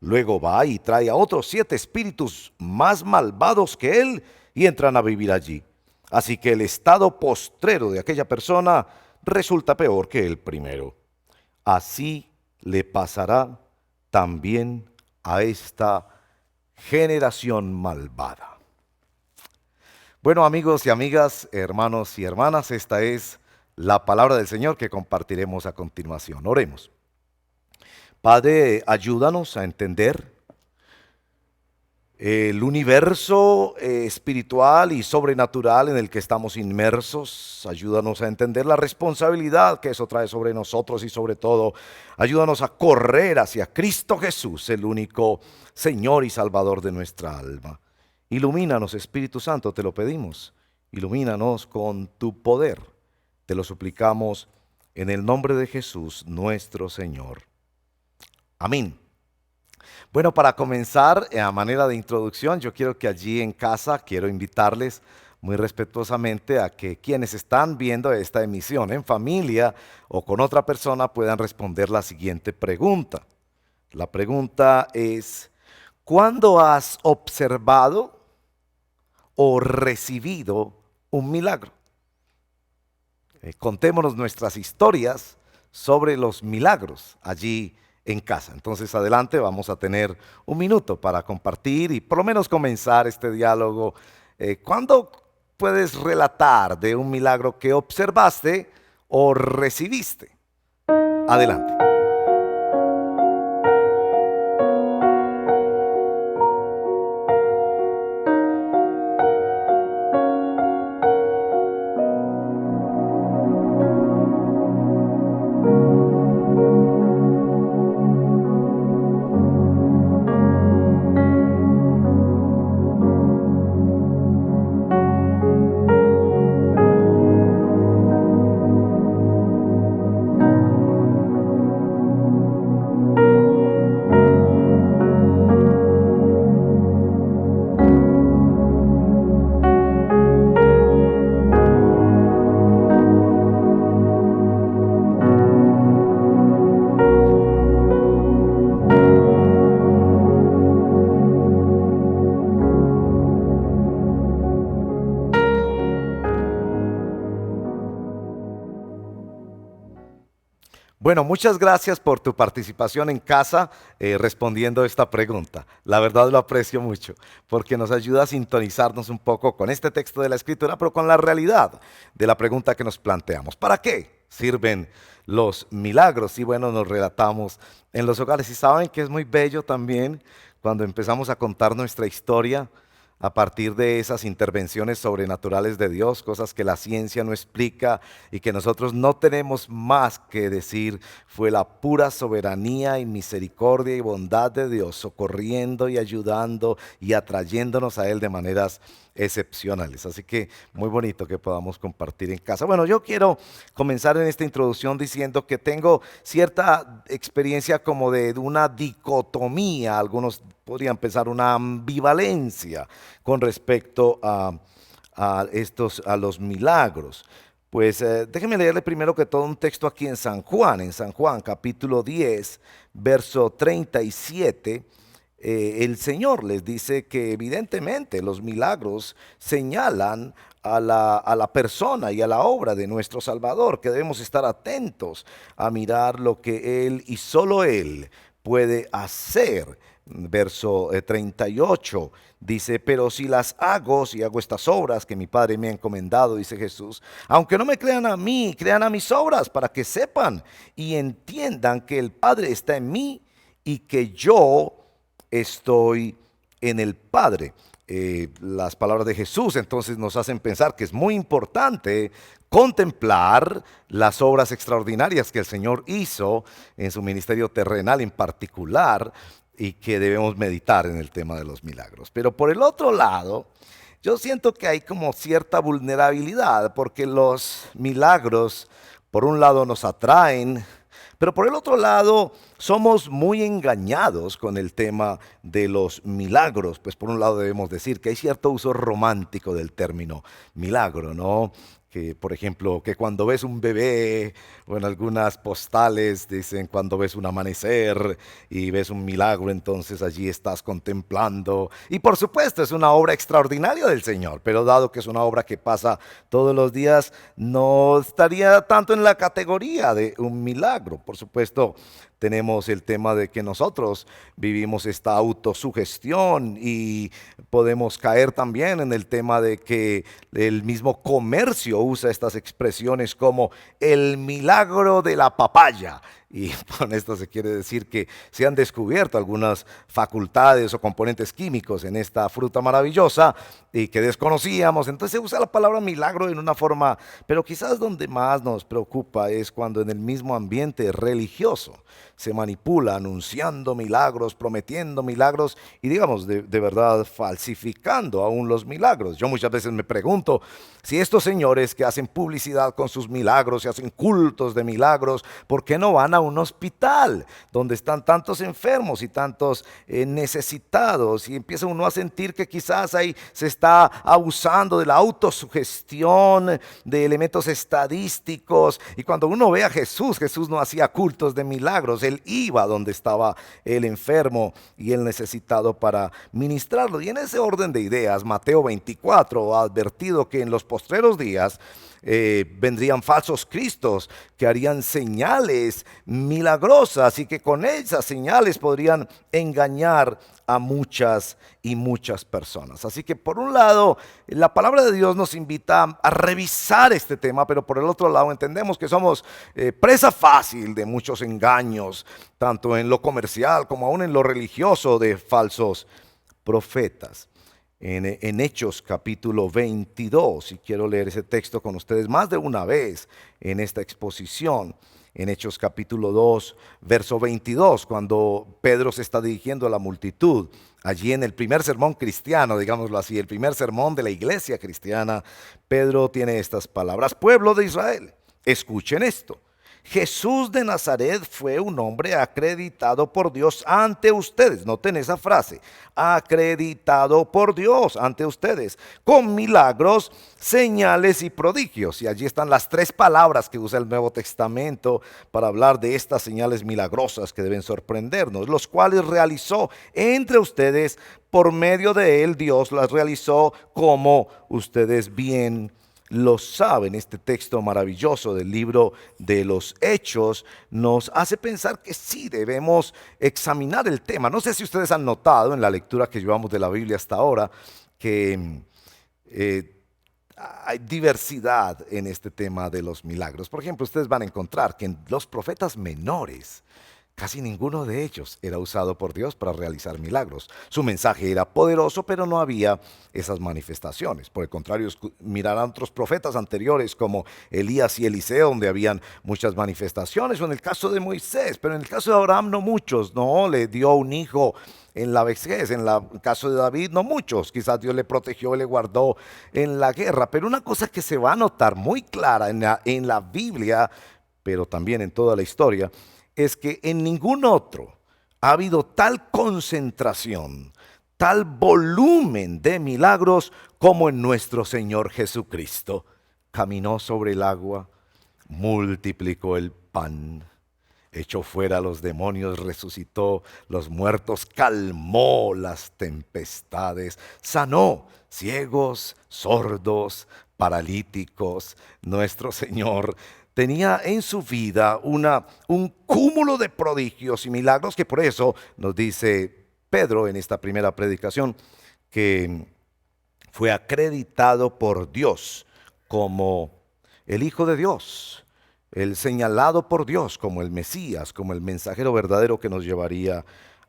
Speaker 5: Luego va y trae a otros 7 espíritus más malvados que él y entran a vivir allí. Así que el estado postrero de aquella persona resulta peor que el primero. Así le pasará también a esta generación malvada. Bueno, amigos y amigas, hermanos y hermanas, esta es la palabra del Señor que compartiremos a continuación. Oremos. Padre, ayúdanos a entender el universo espiritual y sobrenatural en el que estamos inmersos. Ayúdanos a entender la responsabilidad que eso trae sobre nosotros, y sobre todo, ayúdanos a correr hacia Cristo Jesús, el único Señor y Salvador de nuestra alma. Ilumínanos, Espíritu Santo, te lo pedimos. Ilumínanos con tu poder. Te lo suplicamos en el nombre de Jesús, nuestro Señor. Amén. Bueno, para comenzar, a manera de introducción, yo quiero que allí en casa, quiero invitarles muy respetuosamente a que quienes están viendo esta emisión en familia o con otra persona puedan responder la siguiente pregunta. La pregunta es: ¿cuándo has observado o recibido un milagro? Contémonos nuestras historias sobre los milagros allí en casa. Entonces, adelante, vamos a tener un minuto para compartir y por lo menos comenzar este diálogo. ¿Cuándo puedes relatar de un milagro que observaste o recibiste? Adelante. Bueno, muchas gracias por tu participación en casa respondiendo esta pregunta. La verdad lo aprecio mucho porque nos ayuda a sintonizarnos un poco con este texto de la Escritura, pero con la realidad de la pregunta que nos planteamos. ¿Para qué sirven los milagros? Y bueno, nos relatamos en los hogares. Y saben que es muy bello también cuando empezamos a contar nuestra historia a partir de esas intervenciones sobrenaturales de Dios, cosas que la ciencia no explica y que nosotros no tenemos más que decir. Fue la pura soberanía y misericordia y bondad de Dios socorriendo y ayudando y atrayéndonos a Él de maneras excepcionales. Así que muy bonito que podamos compartir en casa. Bueno, yo quiero comenzar en esta introducción diciendo que tengo cierta experiencia como de una dicotomía, algunos podrían pensar una ambivalencia con respecto a los milagros. Pues déjenme leerle primero que todo un texto aquí en San Juan capítulo 10, verso 37. El Señor les dice que evidentemente los milagros señalan a la persona y a la obra de nuestro Salvador, que debemos estar atentos a mirar lo que Él y solo Él puede hacer. Verso 38 dice, pero si las hago, si hago estas obras que mi Padre me ha encomendado, dice Jesús, aunque no me crean a mí, crean a mis obras, para que sepan y entiendan que el Padre está en mí y que yo estoy en el Padre. Las palabras de Jesús entonces nos hacen pensar que es muy importante contemplar las obras extraordinarias que el Señor hizo en su ministerio terrenal en particular, y que debemos meditar en el tema de los milagros. Pero por el otro lado, yo siento que hay como cierta vulnerabilidad, porque los milagros por un lado nos atraen, pero por el otro lado somos muy engañados con el tema de los milagros. Pues por un lado debemos decir que hay cierto uso romántico del término milagro, ¿no? Que por ejemplo, que cuando ves un bebé, o en algunas postales dicen cuando ves un amanecer y ves un milagro, entonces allí estás contemplando. Y por supuesto es una obra extraordinaria del Señor, pero dado que es una obra que pasa todos los días, no estaría tanto en la categoría de un milagro. Por supuesto, tenemos el tema de que nosotros vivimos esta autosugestión y podemos caer también en el tema de que el mismo comercio usa estas expresiones como el milagro de la papaya. Y con esto se quiere decir que se han descubierto algunas facultades o componentes químicos en esta fruta maravillosa y que desconocíamos. Entonces se usa la palabra milagro en una forma, pero quizás donde más nos preocupa es cuando en el mismo ambiente religioso se manipula anunciando milagros, prometiendo milagros y digamos de verdad falsificando aún los milagros. Yo muchas veces me pregunto si estos señores que hacen publicidad con sus milagros y hacen cultos de milagros, ¿por qué no van a un hospital donde están tantos enfermos y tantos necesitados? Y empieza uno a sentir que quizás ahí se está abusando de la autosugestión, de elementos estadísticos. Y cuando uno ve a Jesús, Jesús no hacía cultos de milagros, Él iba donde estaba el enfermo y el necesitado para ministrarlo. Y en ese orden de ideas, Mateo 24 ha advertido que en los postreros días vendrían falsos cristos que harían señales milagrosas y que con esas señales podrían engañar a muchas y muchas personas. Así que por un lado, la palabra de Dios nos invita a revisar este tema, pero por el otro lado entendemos que somos presa fácil de muchos engaños, tanto en lo comercial como aún en lo religioso, de falsos profetas. En Hechos capítulo 22, y quiero leer ese texto con ustedes más de una vez en esta exposición. En Hechos capítulo 2, verso 22, cuando Pedro se está dirigiendo a la multitud, allí en el primer sermón cristiano, digámoslo así, el primer sermón de la iglesia cristiana, Pedro tiene estas palabras: pueblo de Israel, escuchen esto. Jesús de Nazaret fue un hombre acreditado por Dios ante ustedes. Noten esa frase, acreditado por Dios ante ustedes, con milagros, señales y prodigios. Y allí están las tres palabras que usa el Nuevo Testamento para hablar de estas señales milagrosas que deben sorprendernos, los cuales realizó entre ustedes. Por medio de él Dios las realizó, como ustedes bien lo saben. Este texto maravilloso del libro de los Hechos nos hace pensar que sí debemos examinar el tema. No sé si ustedes han notado en la lectura que llevamos de la Biblia hasta ahora que hay diversidad en este tema de los milagros. Por ejemplo, ustedes van a encontrar que en los profetas menores, casi ninguno de ellos era usado por Dios para realizar milagros. Su mensaje era poderoso, pero no había esas manifestaciones. Por el contrario, mirarán otros profetas anteriores como Elías y Eliseo, donde habían muchas manifestaciones, o en el caso de Moisés, pero en el caso de Abraham no muchos. No, le dio un hijo en la vejez. En el caso de David no muchos. Quizás Dios le protegió y le guardó en la guerra. Pero una cosa que se va a notar muy clara en la Biblia, pero también en toda la historia, es que en ningún otro ha habido tal concentración, tal volumen de milagros como en nuestro Señor Jesucristo. Caminó sobre el agua, multiplicó el pan, echó fuera a los demonios, resucitó los muertos, calmó las tempestades, sanó ciegos, sordos, paralíticos, nuestro Señor tenía en su vida un cúmulo de prodigios y milagros, que por eso nos dice Pedro en esta primera predicación que fue acreditado por Dios como el Hijo de Dios, el señalado por Dios como el Mesías, como el mensajero verdadero que nos llevaría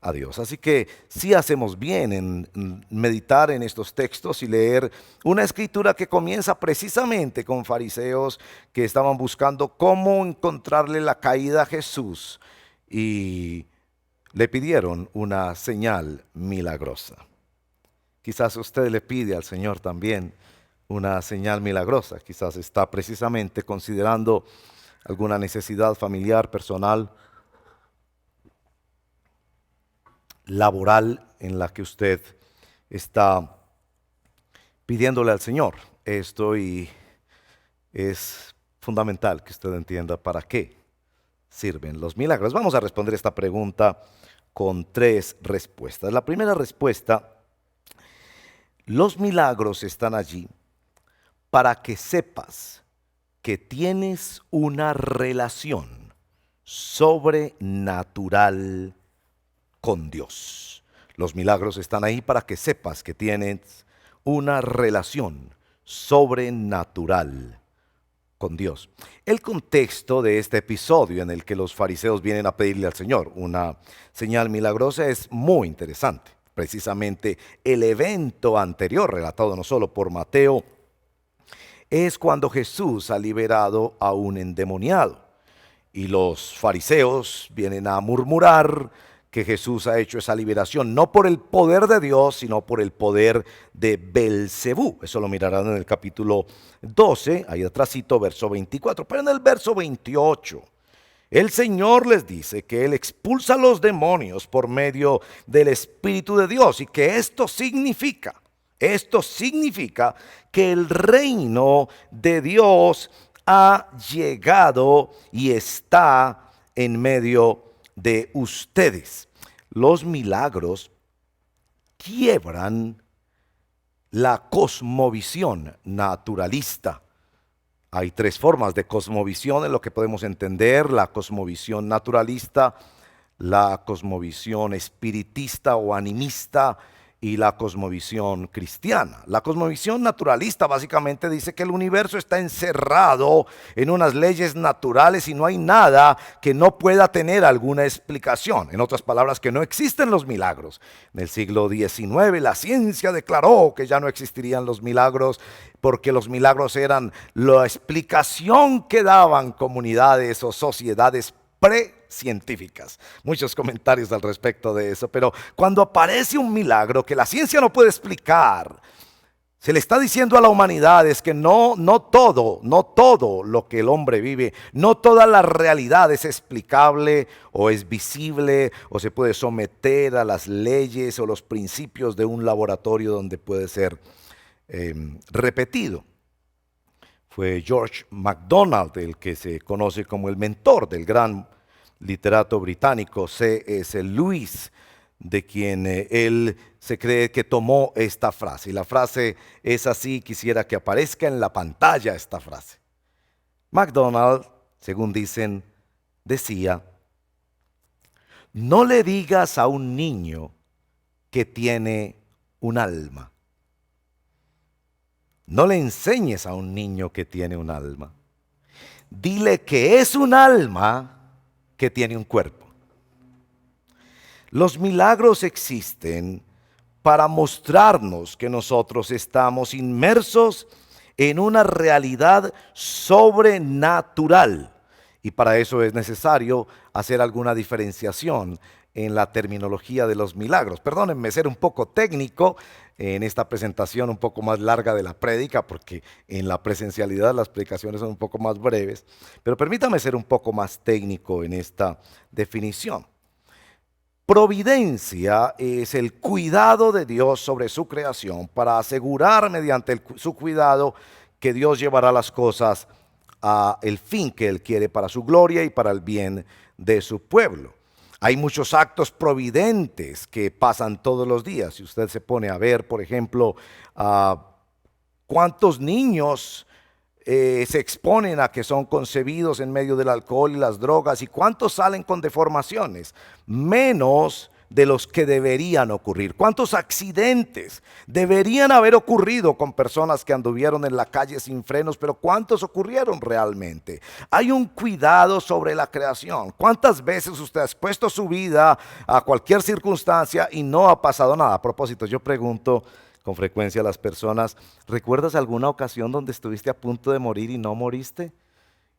Speaker 5: a Dios. Así que sí hacemos bien en meditar en estos textos y leer una escritura que comienza precisamente con fariseos que estaban buscando cómo encontrarle la caída a Jesús y le pidieron una señal milagrosa. Quizás usted le pide al Señor también una señal milagrosa, quizás está precisamente considerando alguna necesidad familiar, personal, laboral en la que usted está pidiéndole al Señor esto, y es fundamental que usted entienda para qué sirven los milagros. Vamos a responder esta pregunta con 3 respuestas. La primera respuesta: los milagros están allí para que sepas que tienes una relación sobrenatural con Dios. Los milagros están ahí para que sepas que tienes una relación sobrenatural con Dios. El contexto de este episodio en el que los fariseos vienen a pedirle al Señor una señal milagrosa es muy interesante. Precisamente el evento anterior, relatado no solo por Mateo, es cuando Jesús ha liberado a un endemoniado. Y los fariseos vienen a murmurar que Jesús ha hecho esa liberación no por el poder de Dios, sino por el poder de Belcebú. Eso lo mirarán en el capítulo 12, ahí atrásito, verso 24. Pero en el verso 28, el Señor les dice que Él expulsa a los demonios por medio del Espíritu de Dios, y que esto significa que el reino de Dios ha llegado y está en medio de ustedes. Los milagros quiebran la cosmovisión naturalista. Hay 3 formas de cosmovisión en lo que podemos entender: la cosmovisión naturalista, la cosmovisión espiritista o animista y la cosmovisión cristiana. La cosmovisión naturalista básicamente dice que el universo está encerrado en unas leyes naturales y no hay nada que no pueda tener alguna explicación. En otras palabras, que no existen los milagros. En el siglo XIX la ciencia declaró que ya no existirían los milagros, porque los milagros eran la explicación que daban comunidades o sociedades precientíficas. Muchos comentarios al respecto de eso, pero cuando aparece un milagro que la ciencia no puede explicar, se le está diciendo a la humanidad es que no todo lo que el hombre vive, no toda la realidad es explicable o es visible o se puede someter a las leyes o los principios de un laboratorio donde puede ser repetido. Fue George MacDonald el que se conoce como el mentor del gran literato británico C.S. Lewis, de quien él se cree que tomó esta frase. Y la frase es así, quisiera que aparezca en la pantalla esta frase. MacDonald, según dicen, decía: no le digas a un niño que tiene un alma. No le enseñes a un niño que tiene un alma. Dile que es un alma que tiene un cuerpo. Los milagros existen para mostrarnos que nosotros estamos inmersos en una realidad sobrenatural. Y para eso es necesario hacer alguna diferenciación en la terminología de los milagros. Perdónenme ser un poco técnico en esta presentación un poco más larga de la prédica, porque en la presencialidad las predicaciones son un poco más breves, pero permítame ser un poco más técnico en esta definición. Providencia es el cuidado de Dios sobre su creación para asegurar mediante su cuidado que Dios llevará las cosas a el fin que Él quiere para su gloria y para el bien de su pueblo. Hay muchos actos providentes que pasan todos los días. Si usted se pone a ver, por ejemplo, ¿Cuántos niños se exponen a que son concebidos en medio del alcohol y las drogas? ¿Y cuántos salen con deformaciones? Menos de los que deberían ocurrir. ¿Cuántos accidentes deberían haber ocurrido con personas que anduvieron en la calle sin frenos? Pero ¿cuántos ocurrieron realmente? Hay un cuidado sobre la creación. ¿Cuántas veces usted ha expuesto su vida a cualquier circunstancia y no ha pasado nada? A propósito, yo pregunto con frecuencia a las personas, ¿recuerdas alguna ocasión donde estuviste a punto de morir y no moriste?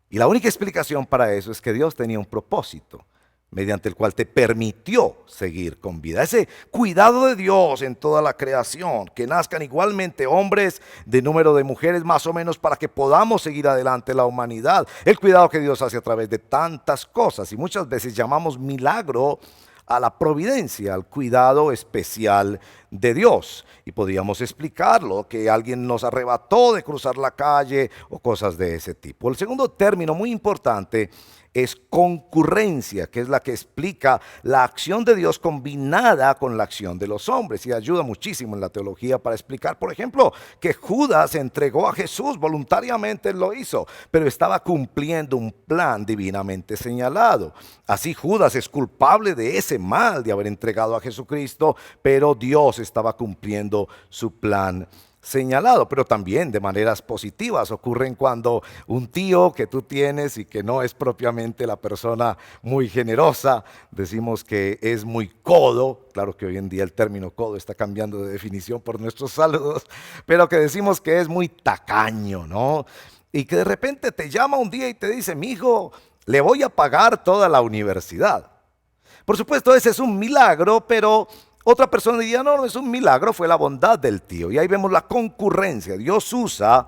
Speaker 5: Y la única explicación para eso es que Dios tenía un propósito mediante el cual te permitió seguir con vida. Ese cuidado de Dios en toda la creación, que nazcan igualmente hombres de número de mujeres más o menos para que podamos seguir adelante la humanidad. El cuidado que Dios hace a través de tantas cosas, y muchas veces llamamos milagro a la providencia, al cuidado especial de Dios. Y podríamos explicarlo, que alguien nos arrebató de cruzar la calle o cosas de ese tipo. El segundo término muy importante es concurrencia, que es la que explica la acción de Dios combinada con la acción de los hombres, y ayuda muchísimo en la teología para explicar, por ejemplo, que Judas entregó a Jesús, voluntariamente él lo hizo, pero estaba cumpliendo un plan divinamente señalado. Así Judas es culpable de ese mal de haber entregado a Jesucristo, pero Dios estaba cumpliendo su plan señalado. Pero también de maneras positivas ocurren cuando un tío que tú tienes y que no es propiamente la persona muy generosa, decimos que es muy codo. Claro que hoy en día el término codo está cambiando de definición por nuestros saludos, pero que decimos que es muy tacaño, ¿no? Y que de repente te llama un día y te dice: mi hijo, le voy a pagar toda la universidad. Por supuesto, ese es un milagro, pero otra persona diría: no, no es un milagro, fue la bondad del tío. Y ahí vemos la concurrencia. Dios usa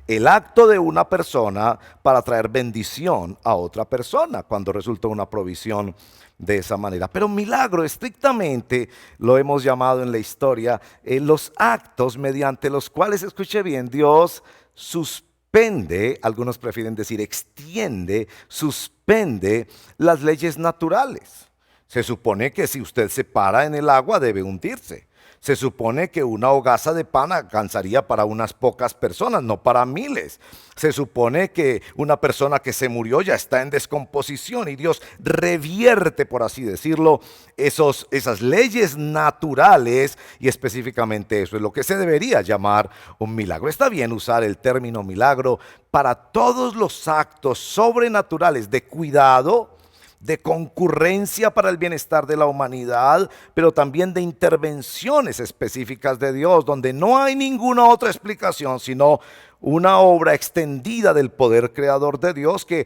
Speaker 5: el acto de una persona para traer bendición a otra persona cuando resulta una provisión de esa manera. Pero milagro estrictamente lo hemos llamado en la historia los actos mediante los cuales, escuche bien, Dios suspende, algunos prefieren decir extiende, suspende las leyes naturales. Se supone que si usted se para en el agua debe hundirse. Se supone que una hogaza de pan alcanzaría para unas pocas personas, no para miles. Se supone que una persona que se murió ya está en descomposición y Dios revierte, por así decirlo, esas leyes naturales, y específicamente eso es lo que se debería llamar un milagro. Está bien usar el término milagro para todos los actos sobrenaturales de cuidado, de concurrencia para el bienestar de la humanidad, pero también de intervenciones específicas de Dios, donde no hay ninguna otra explicación, sino una obra extendida del poder creador de Dios que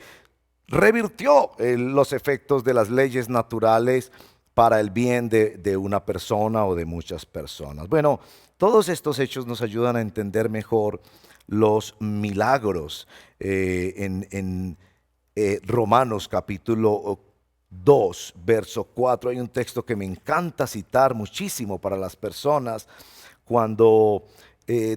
Speaker 5: revirtió los efectos de las leyes naturales para el bien de una persona o de muchas personas. Bueno, todos estos hechos nos ayudan a entender mejor los milagros en Romanos capítulo 2, verso 4. Hay un texto que me encanta citar muchísimo para las personas cuando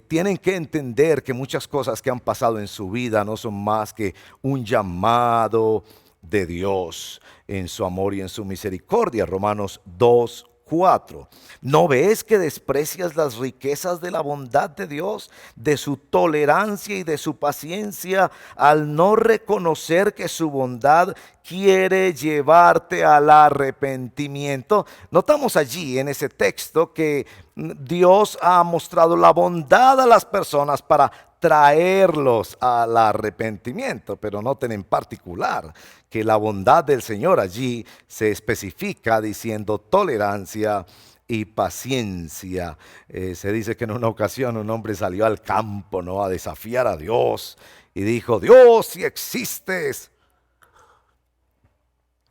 Speaker 5: tienen que entender que muchas cosas que han pasado en su vida no son más que un llamado de Dios en su amor y en su misericordia. Romanos 2, 4. ¿No ves que desprecias las riquezas de la bondad de Dios, de su tolerancia y de su paciencia, al no reconocer que su bondad quiere llevarte al arrepentimiento? Notamos allí en ese texto que Dios ha mostrado la bondad a las personas para traerlos al arrepentimiento, pero noten en particular que la bondad del Señor allí se especifica diciendo tolerancia y paciencia. Se dice que en una ocasión un hombre salió al campo, ¿no?, a desafiar a Dios y dijo: Dios, si existes,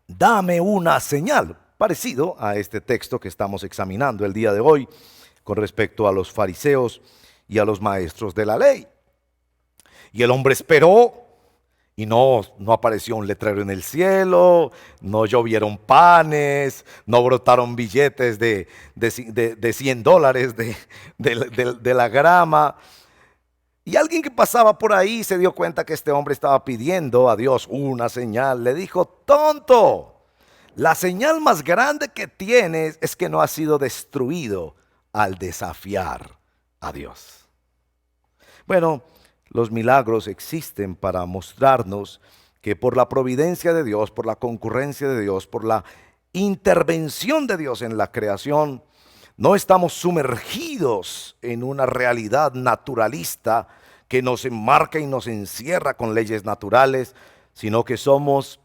Speaker 5: dame una señal. Parecido a este texto que estamos examinando el día de hoy con respecto a los fariseos y a los maestros de la ley. Y el hombre esperó y no apareció un letrero en el cielo, no llovieron panes, no brotaron billetes de $100 de la grama. Y alguien que pasaba por ahí se dio cuenta que este hombre estaba pidiendo a Dios una señal. Le dijo: tonto, la señal más grande que tienes es que no has sido destruido al desafiar a Dios. Bueno, los milagros existen para mostrarnos que por la providencia de Dios, por la concurrencia de Dios, por la intervención de Dios en la creación, no estamos sumergidos en una realidad naturalista que nos enmarca y nos encierra con leyes naturales, sino que somos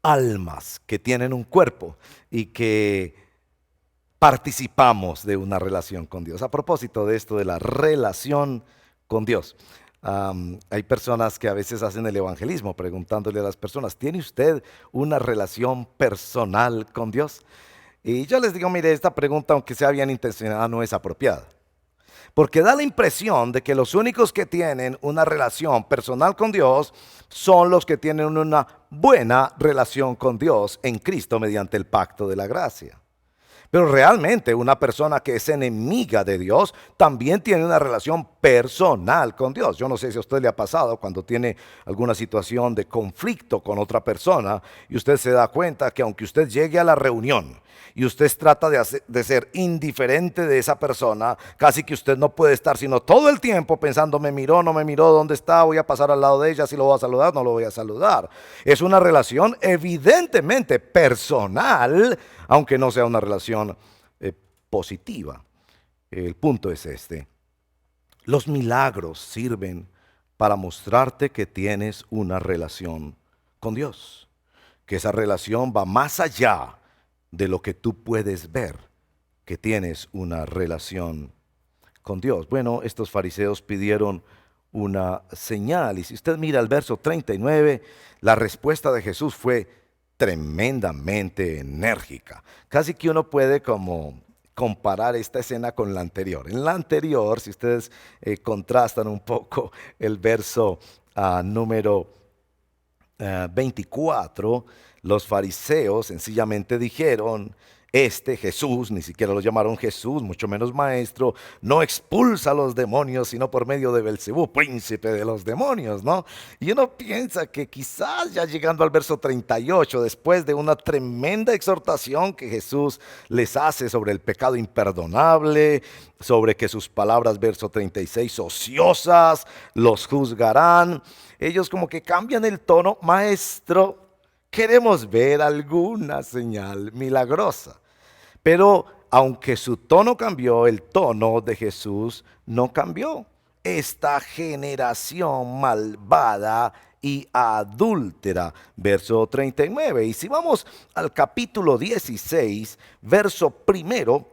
Speaker 5: almas que tienen un cuerpo y que participamos de una relación con Dios. A propósito de esto de la relación con Dios, hay personas que a veces hacen el evangelismo preguntándole a las personas, ¿tiene usted una relación personal con Dios? Y yo les digo, mire, esta pregunta, aunque sea bien intencionada, no es apropiada. Porque da la impresión de que los únicos que tienen una relación personal con Dios son los que tienen una buena relación con Dios en Cristo mediante el pacto de la gracia. Pero realmente una persona que es enemiga de Dios también tiene una relación personal con Dios. Yo no sé si a usted le ha pasado cuando tiene alguna situación de conflicto con otra persona y usted se da cuenta que aunque usted llegue a la reunión y usted trata de ser indiferente de esa persona, casi que usted no puede estar sino todo el tiempo pensando, me miró, no me miró, ¿dónde está? Voy a pasar al lado de ella, si lo voy a saludar, no lo voy a saludar. Es una relación evidentemente personal, aunque no sea una relación positiva. El punto es este: los milagros sirven para mostrarte que tienes una relación con Dios, que esa relación va más allá de lo que tú puedes ver, que tienes una relación con Dios. Bueno, estos fariseos pidieron una señal, y si usted mira el verso 39, la respuesta de Jesús fue tremendamente enérgica. Casi que uno puede como comparar esta escena con la anterior. En la anterior, si ustedes contrastan un poco el verso número 24, los fariseos sencillamente dijeron, este Jesús, ni siquiera lo llamaron Jesús, mucho menos maestro, no expulsa a los demonios sino por medio de Belcebú, príncipe de los demonios, ¿no? Y uno piensa que quizás ya llegando al verso 38, después de una tremenda exhortación que Jesús les hace sobre el pecado imperdonable, sobre que sus palabras, verso 36, ociosas, los juzgarán, ellos como que cambian el tono, maestro, queremos ver alguna señal milagrosa. Pero aunque su tono cambió, el tono de Jesús no cambió. Esta generación malvada y adúltera, verso 39. Y si vamos al capítulo 16, verso primero,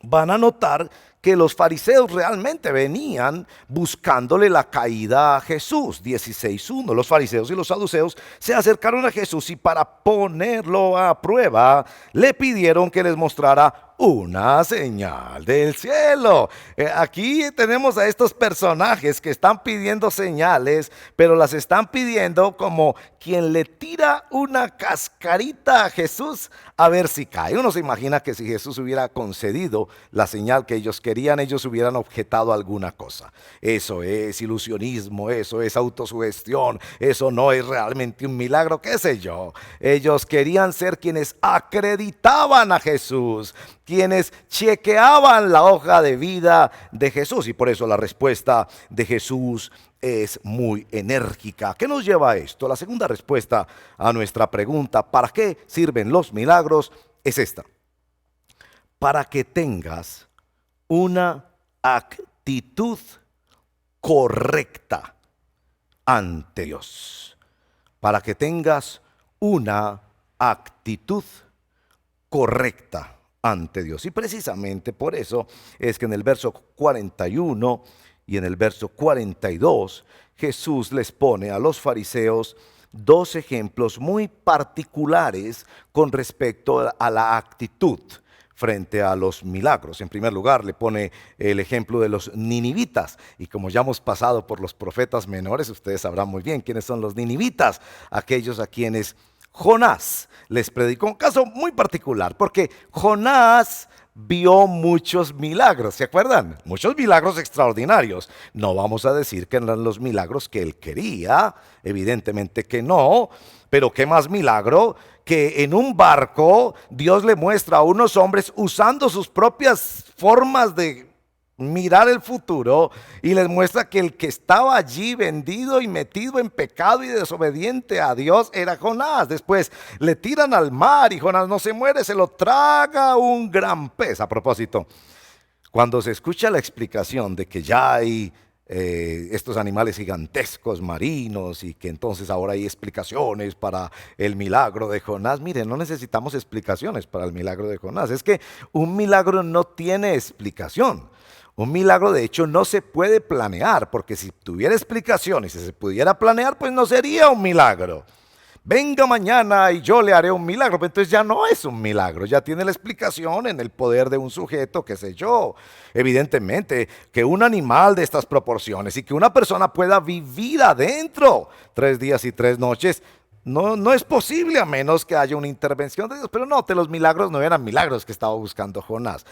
Speaker 5: van a notar que los fariseos realmente venían buscándole la caída a Jesús. 16:1. Los fariseos y los saduceos se acercaron a Jesús y para ponerlo a prueba le pidieron que les mostrara una señal del cielo. Aquí tenemos a estos personajes que están pidiendo señales, pero las están pidiendo como quien le tira una cascarita a Jesús a ver si cae. Uno se imagina que si Jesús hubiera concedido la señal que ellos querían, ellos hubieran objetado alguna cosa. Eso es ilusionismo, eso es autosugestión, eso no es realmente un milagro, qué sé yo. Ellos querían ser quienes acreditaban a Jesús, quienes chequeaban la hoja de vida de Jesús, y por eso la respuesta de Jesús es muy enérgica. ¿Qué nos lleva a esto? La segunda respuesta a nuestra pregunta, ¿para qué sirven los milagros?, es esta: para que tengas una actitud correcta ante Dios. Para que tengas una actitud correcta ante Dios. Y precisamente por eso es que en el verso 41 y en el verso 42 Jesús les pone a los fariseos dos ejemplos muy particulares con respecto a la actitud frente a los milagros. En primer lugar, le pone el ejemplo de los ninivitas. Y como ya hemos pasado por los profetas menores, ustedes sabrán muy bien quiénes son los ninivitas, aquellos a quienes Jonás les predicó. Un caso muy particular, porque Jonás vio muchos milagros, ¿se acuerdan? Muchos milagros extraordinarios. No vamos a decir que eran los milagros que él quería, evidentemente que no, pero qué más milagro que en un barco Dios le muestra a unos hombres usando sus propias formas de mirar el futuro y les muestra que el que estaba allí vendido y metido en pecado y desobediente a Dios era Jonás. Después le tiran al mar y Jonás no se muere, se lo traga un gran pez. A propósito, cuando se escucha la explicación de que ya hay estos animales gigantescos marinos y que entonces ahora hay explicaciones para el milagro de Jonás, miren, no necesitamos explicaciones para el milagro de Jonás. Es que un milagro no tiene explicación. Un milagro, de hecho, no se puede planear, porque si tuviera explicación y si se pudiera planear, pues no sería un milagro. Venga mañana y yo le haré un milagro, pero entonces ya no es un milagro, ya tiene la explicación en el poder de un sujeto, qué sé yo. Evidentemente, que un animal de estas proporciones y que una persona pueda vivir adentro 3 días y 3 noches, no es posible a menos que haya una intervención de Dios. Pero note, los milagros no eran milagros que estaba buscando Jonás.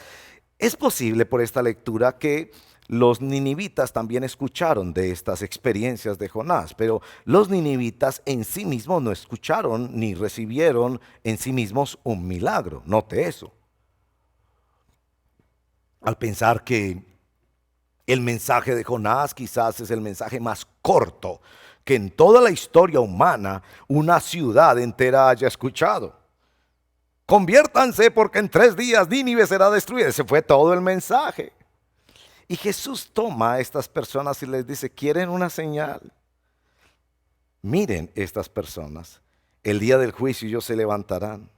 Speaker 5: Es posible por esta lectura que los ninivitas también escucharon de estas experiencias de Jonás, pero los ninivitas en sí mismos no escucharon ni recibieron en sí mismos un milagro. Note eso. Al pensar que el mensaje de Jonás quizás es el mensaje más corto que en toda la historia humana una ciudad entera haya escuchado. Conviértanse porque en 3 días Nínive será destruida. Ese fue todo el mensaje. Y Jesús toma a estas personas y les dice, ¿quieren una señal? Miren estas personas, el día del juicio ellos se levantarán,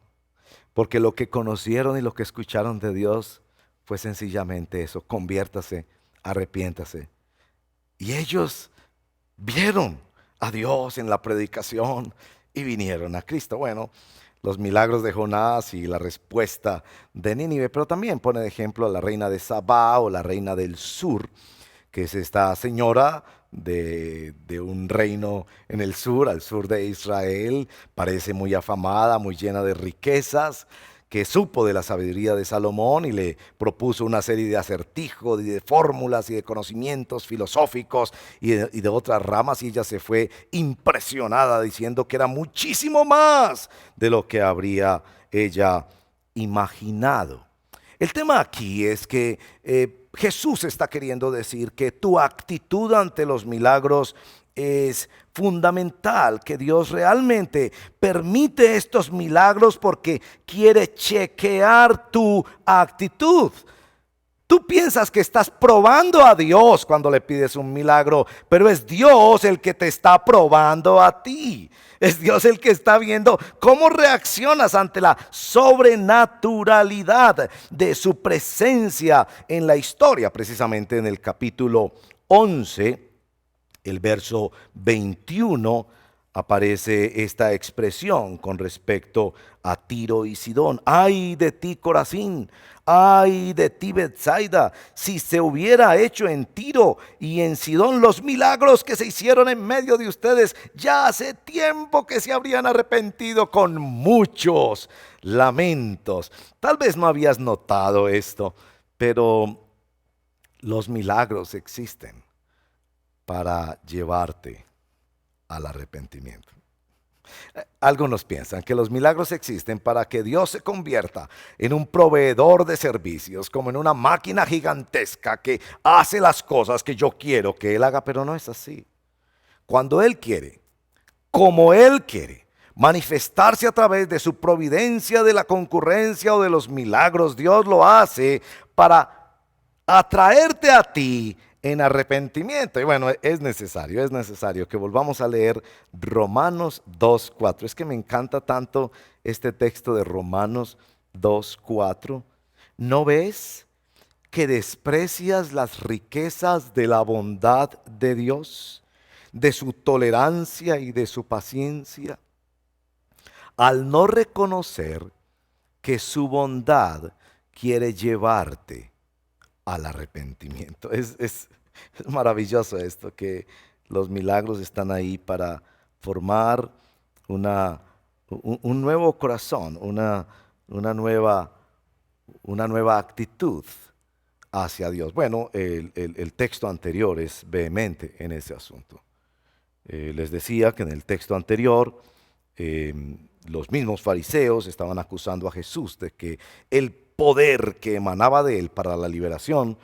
Speaker 5: porque lo que conocieron y lo que escucharon de Dios fue sencillamente eso: conviértase, arrepiéntase. Y ellos vieron a Dios en la predicación y vinieron a Cristo. Bueno, los milagros de Jonás y la respuesta de Nínive, pero también pone de ejemplo a la reina de Sabá o la reina del sur, que es esta señora de un reino en el sur, al sur de Israel. Parece muy afamada, muy llena de riquezas, que supo de la sabiduría de Salomón y le propuso una serie de acertijos y de fórmulas y de conocimientos filosóficos y de otras ramas, y ella se fue impresionada diciendo que era muchísimo más de lo que habría ella imaginado. El tema aquí es que Jesús está queriendo decir que tu actitud ante los milagros es fundamental, que Dios realmente permite estos milagros porque quiere chequear tu actitud. Tú piensas que estás probando a Dios cuando le pides un milagro, pero es Dios el que te está probando a ti. Es Dios el que está viendo cómo reaccionas ante la sobrenaturalidad de su presencia en la historia. Precisamente en el capítulo 11, el verso 21, aparece esta expresión con respecto a Tiro y Sidón. ¡Ay de ti, Corazín! ¡Ay de ti, Betsaida! Si se hubiera hecho en Tiro y en Sidón los milagros que se hicieron en medio de ustedes, ya hace tiempo que se habrían arrepentido con muchos lamentos. Tal vez no habías notado esto, pero los milagros existen para llevarte al arrepentimiento. Algunos piensan que los milagros existen para que Dios se convierta en un proveedor de servicios, como en una máquina gigantesca que hace las cosas que yo quiero que Él haga, pero no es así. Cuando Él quiere, como Él quiere, manifestarse a través de su providencia, de la concurrencia o de los milagros, Dios lo hace para atraerte a ti en arrepentimiento. Y bueno, es necesario que volvamos a leer Romanos 2:4. Es que me encanta tanto este texto de Romanos 2:4. ¿No ves que desprecias las riquezas de la bondad de Dios, de su tolerancia y de su paciencia, al no reconocer que su bondad quiere llevarte al arrepentimiento? Es maravilloso esto, que los milagros están ahí para formar un nuevo corazón, una nueva actitud hacia Dios. Bueno, el texto anterior es vehemente en ese asunto. Les decía que en el texto anterior los mismos fariseos estaban acusando a Jesús de que el poder que emanaba de él para la liberación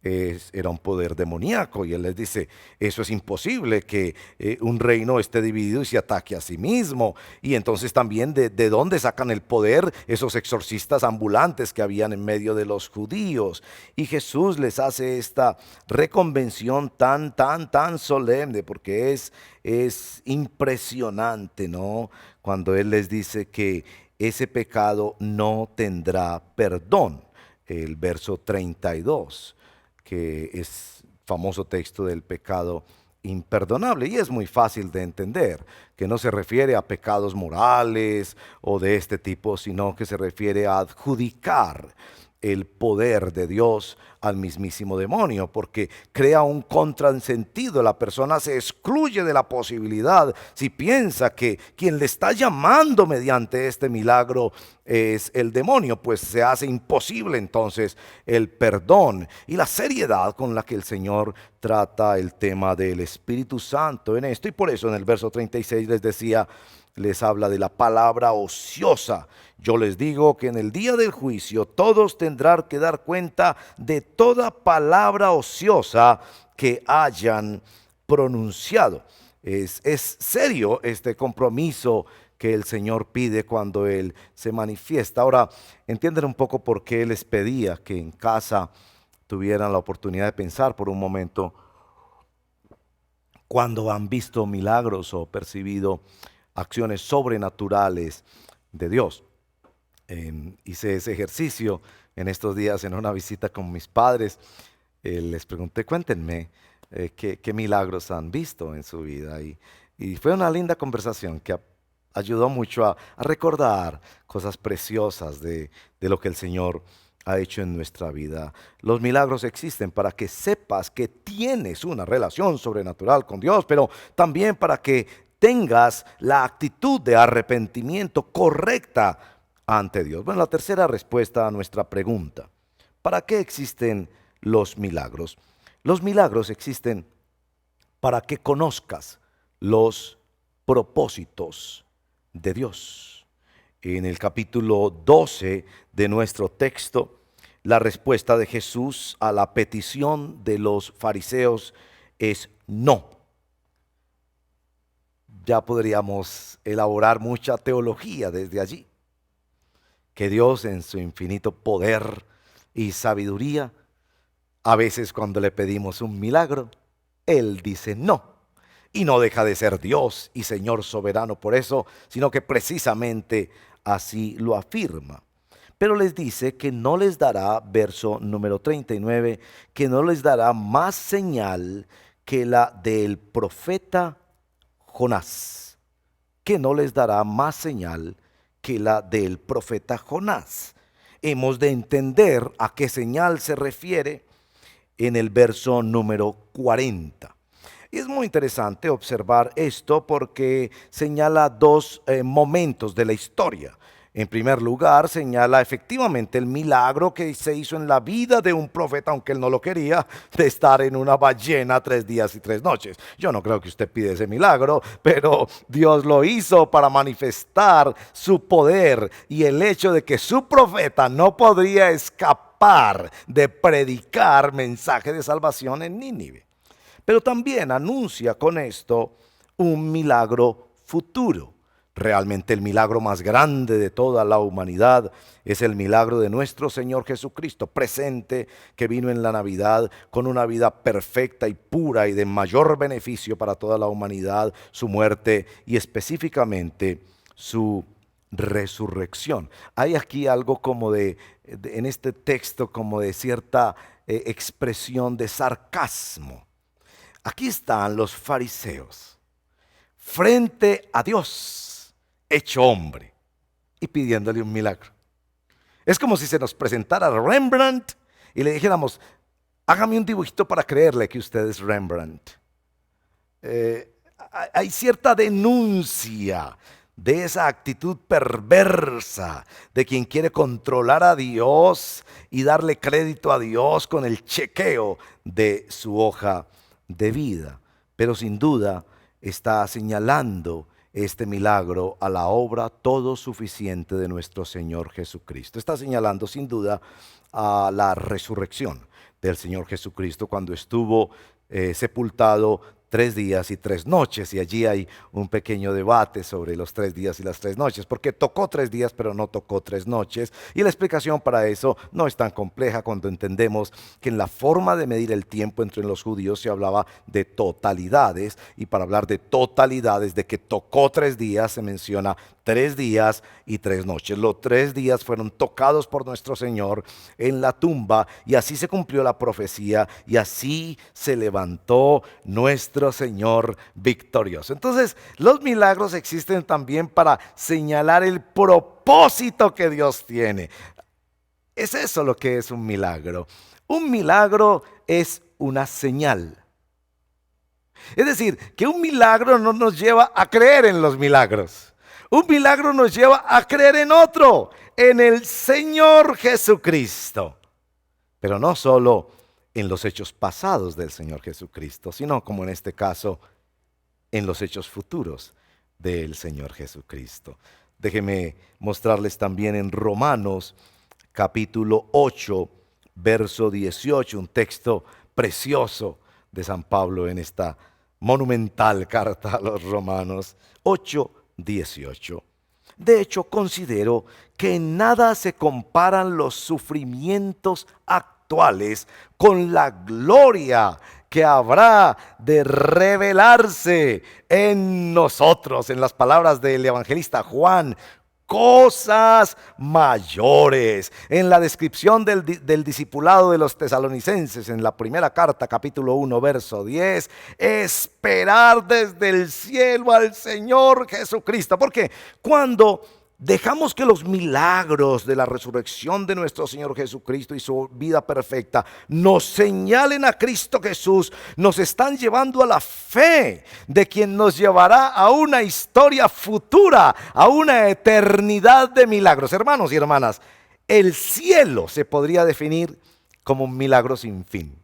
Speaker 5: era un poder demoníaco, y él les dice, eso es imposible, que un reino esté dividido y se ataque a sí mismo. Y entonces también de dónde sacan el poder esos exorcistas ambulantes que habían en medio de los judíos. Y Jesús les hace esta reconvención tan solemne, porque es impresionante, ¿no? Cuando él les dice que ese pecado no tendrá perdón. El verso 32, que es famoso texto del pecado imperdonable, y es muy fácil de entender, que no se refiere a pecados morales o de este tipo, sino que se refiere a adjudicar el poder de Dios al mismísimo demonio, porque crea un contrasentido. La persona se excluye de la posibilidad si piensa que quien le está llamando mediante este milagro es el demonio, pues se hace imposible entonces el perdón y la seriedad con la que el Señor trata el tema del Espíritu Santo en esto. Y por eso en el verso 36 les decía, les habla de la palabra ociosa. Yo les digo que en el día del juicio todos tendrán que dar cuenta de toda palabra ociosa que hayan pronunciado. Es serio este compromiso que el Señor pide cuando Él se manifiesta. Ahora, entienden un poco por qué Él les pedía que en casa tuvieran la oportunidad de pensar por un momento cuando han visto milagros o percibido acciones sobrenaturales de Dios. Hice ese ejercicio en estos días en una visita con mis padres. Les pregunté, cuéntenme qué milagros han visto en su vida. Y fue una linda conversación que ayudó mucho a recordar cosas preciosas de lo que el Señor ha hecho en nuestra vida. Los milagros existen para que sepas que tienes una relación sobrenatural con Dios, pero también para que tengas la actitud de arrepentimiento correcta ante Dios. Bueno, la tercera respuesta a nuestra pregunta: ¿para qué existen los milagros? Los milagros existen para que conozcas los propósitos de Dios. En el capítulo 12 de nuestro texto, la respuesta de Jesús a la petición de los fariseos es no. Ya podríamos elaborar mucha teología desde allí. Que Dios en su infinito poder y sabiduría, a veces cuando le pedimos un milagro, Él dice no. Y no deja de ser Dios y Señor soberano por eso, sino que precisamente así lo afirma. Pero les dice que no les dará, verso número 39, que no les dará más señal que la del profeta Jonás, que no les dará más señal que la del profeta Jonás. Hemos de entender a qué señal se refiere en el verso número 40. Y es muy interesante observar esto porque señala dos momentos de la historia. En primer lugar, señala efectivamente el milagro que se hizo en la vida de un profeta, aunque él no lo quería, de estar en una ballena 3 días y 3 noches. Yo no creo que usted pida ese milagro, pero Dios lo hizo para manifestar su poder y el hecho de que su profeta no podría escapar de predicar mensaje de salvación en Nínive. Pero también anuncia con esto un milagro futuro. Realmente el milagro más grande de toda la humanidad es el milagro de nuestro Señor Jesucristo, presente, que vino en la Navidad con una vida perfecta y pura y de mayor beneficio para toda la humanidad, su muerte y específicamente su resurrección. Hay aquí algo como en este texto como de cierta expresión de sarcasmo. Aquí están los fariseos frente a Dios hecho hombre y pidiéndole un milagro. Es como si se nos presentara Rembrandt y le dijéramos, hágame un dibujito para creerle que usted es Rembrandt. Hay cierta denuncia de esa actitud perversa de quien quiere controlar a Dios y darle crédito a Dios con el chequeo de su hoja de vida. Pero sin duda está señalando este milagro a la obra todo suficiente de nuestro Señor Jesucristo. Está señalando sin duda a la resurrección del Señor Jesucristo cuando estuvo sepultado 3 días y 3 noches, y allí hay un pequeño debate sobre los 3 días y las 3 noches, porque tocó 3 días pero no tocó 3 noches, y la explicación para eso no es tan compleja cuando entendemos que en la forma de medir el tiempo entre los judíos se hablaba de totalidades, y para hablar de totalidades, de que tocó 3 días, se menciona 3 días y 3 noches. Los 3 días fueron tocados por nuestro Señor en la tumba, y así se cumplió la profecía, y así se levantó nuestro Señor victorioso. Entonces, los milagros existen también para señalar el propósito que Dios tiene. Es eso lo que es un milagro. Un milagro es una señal. Es decir, que un milagro no nos lleva a creer en los milagros. Un milagro nos lleva a creer en otro, en el Señor Jesucristo. Pero no solo en los hechos pasados del Señor Jesucristo, sino, como en este caso, en los hechos futuros del Señor Jesucristo. Déjenme mostrarles también en Romanos capítulo 8, verso 18, un texto precioso de San Pablo en esta monumental carta a los Romanos 8:18. De hecho, considero que en nada se comparan los sufrimientos actuales con la gloria que habrá de revelarse en nosotros. En las palabras del evangelista Juan, cosas mayores. En la descripción del discipulado de los tesalonicenses, en la primera carta, capítulo 1, verso 10, esperar desde el cielo al Señor Jesucristo. Porque cuando dejamos que los milagros de la resurrección de nuestro Señor Jesucristo y su vida perfecta nos señalen a Cristo Jesús, nos están llevando a la fe de quien nos llevará a una historia futura, a una eternidad de milagros. Hermanos y hermanas, el cielo se podría definir como un milagro sin fin.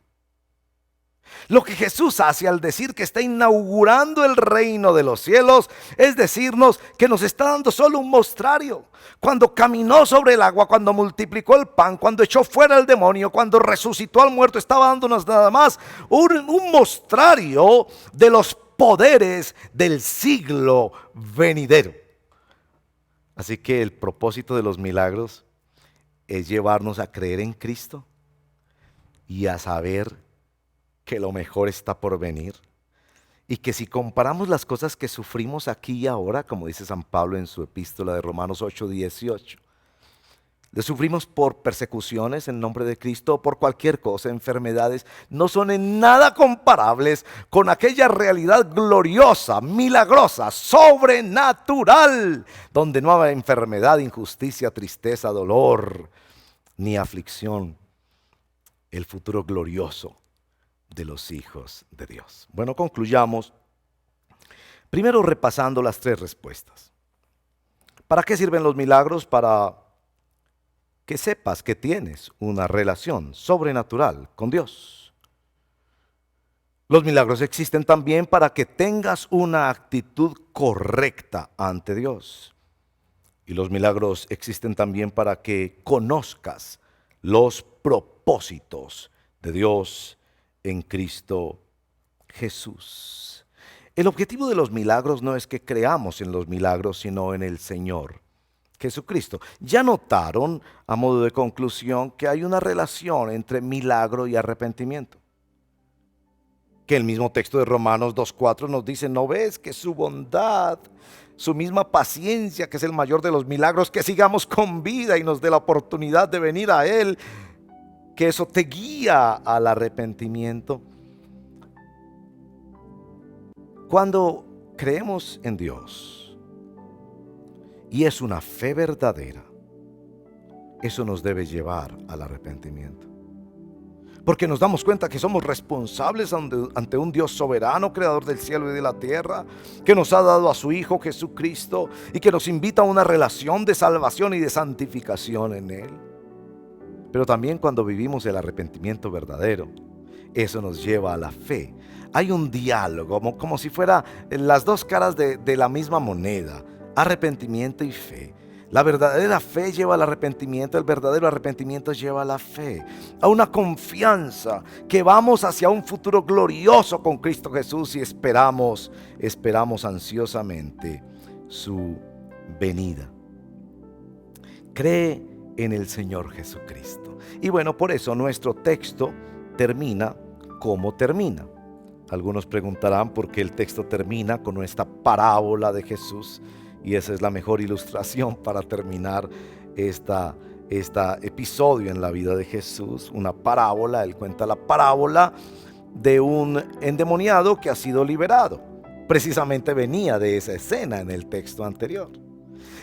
Speaker 5: Lo que Jesús hace al decir que está inaugurando el reino de los cielos es decirnos que nos está dando solo un mostrario. Cuando caminó sobre el agua, cuando multiplicó el pan, cuando echó fuera el demonio, cuando resucitó al muerto, estaba dándonos nada más un mostrario de los poderes del siglo venidero. Así que el propósito de los milagros es llevarnos a creer en Cristo y a saber que lo mejor está por venir, y que si comparamos las cosas que sufrimos aquí y ahora, como dice San Pablo en su epístola de Romanos 8:18, le sufrimos por persecuciones en nombre de Cristo, por cualquier cosa, enfermedades, no son en nada comparables con aquella realidad gloriosa, milagrosa, sobrenatural, donde no habrá enfermedad, injusticia, tristeza, dolor, ni aflicción, el futuro glorioso de los hijos de Dios. Bueno, concluyamos primero repasando las 3 respuestas. ¿Para qué sirven los milagros? Para que sepas que tienes una relación sobrenatural con Dios. Los milagros existen también para que tengas una actitud correcta ante Dios. Y los milagros existen también para que conozcas los propósitos de Dios en Cristo Jesús. El objetivo de los milagros no es que creamos en los milagros, sino en el Señor Jesucristo. Ya notaron, a modo de conclusión, que hay una relación entre milagro y arrepentimiento. Que el mismo texto de Romanos 2:4 nos dice: ¿no ves que su bondad, su misma paciencia, que es el mayor de los milagros, que sigamos con vida y nos dé la oportunidad de venir a Él, que eso te guía al arrepentimiento? Cuando creemos en Dios y es una fe verdadera, eso nos debe llevar al arrepentimiento. Porque nos damos cuenta que somos responsables ante un Dios soberano, creador del cielo y de la tierra, que nos ha dado a su Hijo Jesucristo y que nos invita a una relación de salvación y de santificación en Él. Pero también cuando vivimos el arrepentimiento verdadero, eso nos lleva a la fe. Hay un diálogo, como si fuera las dos caras de la misma moneda, arrepentimiento y fe. La verdadera fe lleva al arrepentimiento, el verdadero arrepentimiento lleva a la fe, a una confianza que vamos hacia un futuro glorioso con Cristo Jesús y esperamos ansiosamente su venida. Cree en el Señor Jesucristo. Y bueno, por eso nuestro texto termina como termina. Algunos preguntarán por qué el texto termina con esta parábola de Jesús. Y esa es la mejor ilustración para terminar este episodio en la vida de Jesús. Una parábola, él cuenta la parábola de un endemoniado que ha sido liberado. Precisamente venía de esa escena en el texto anterior.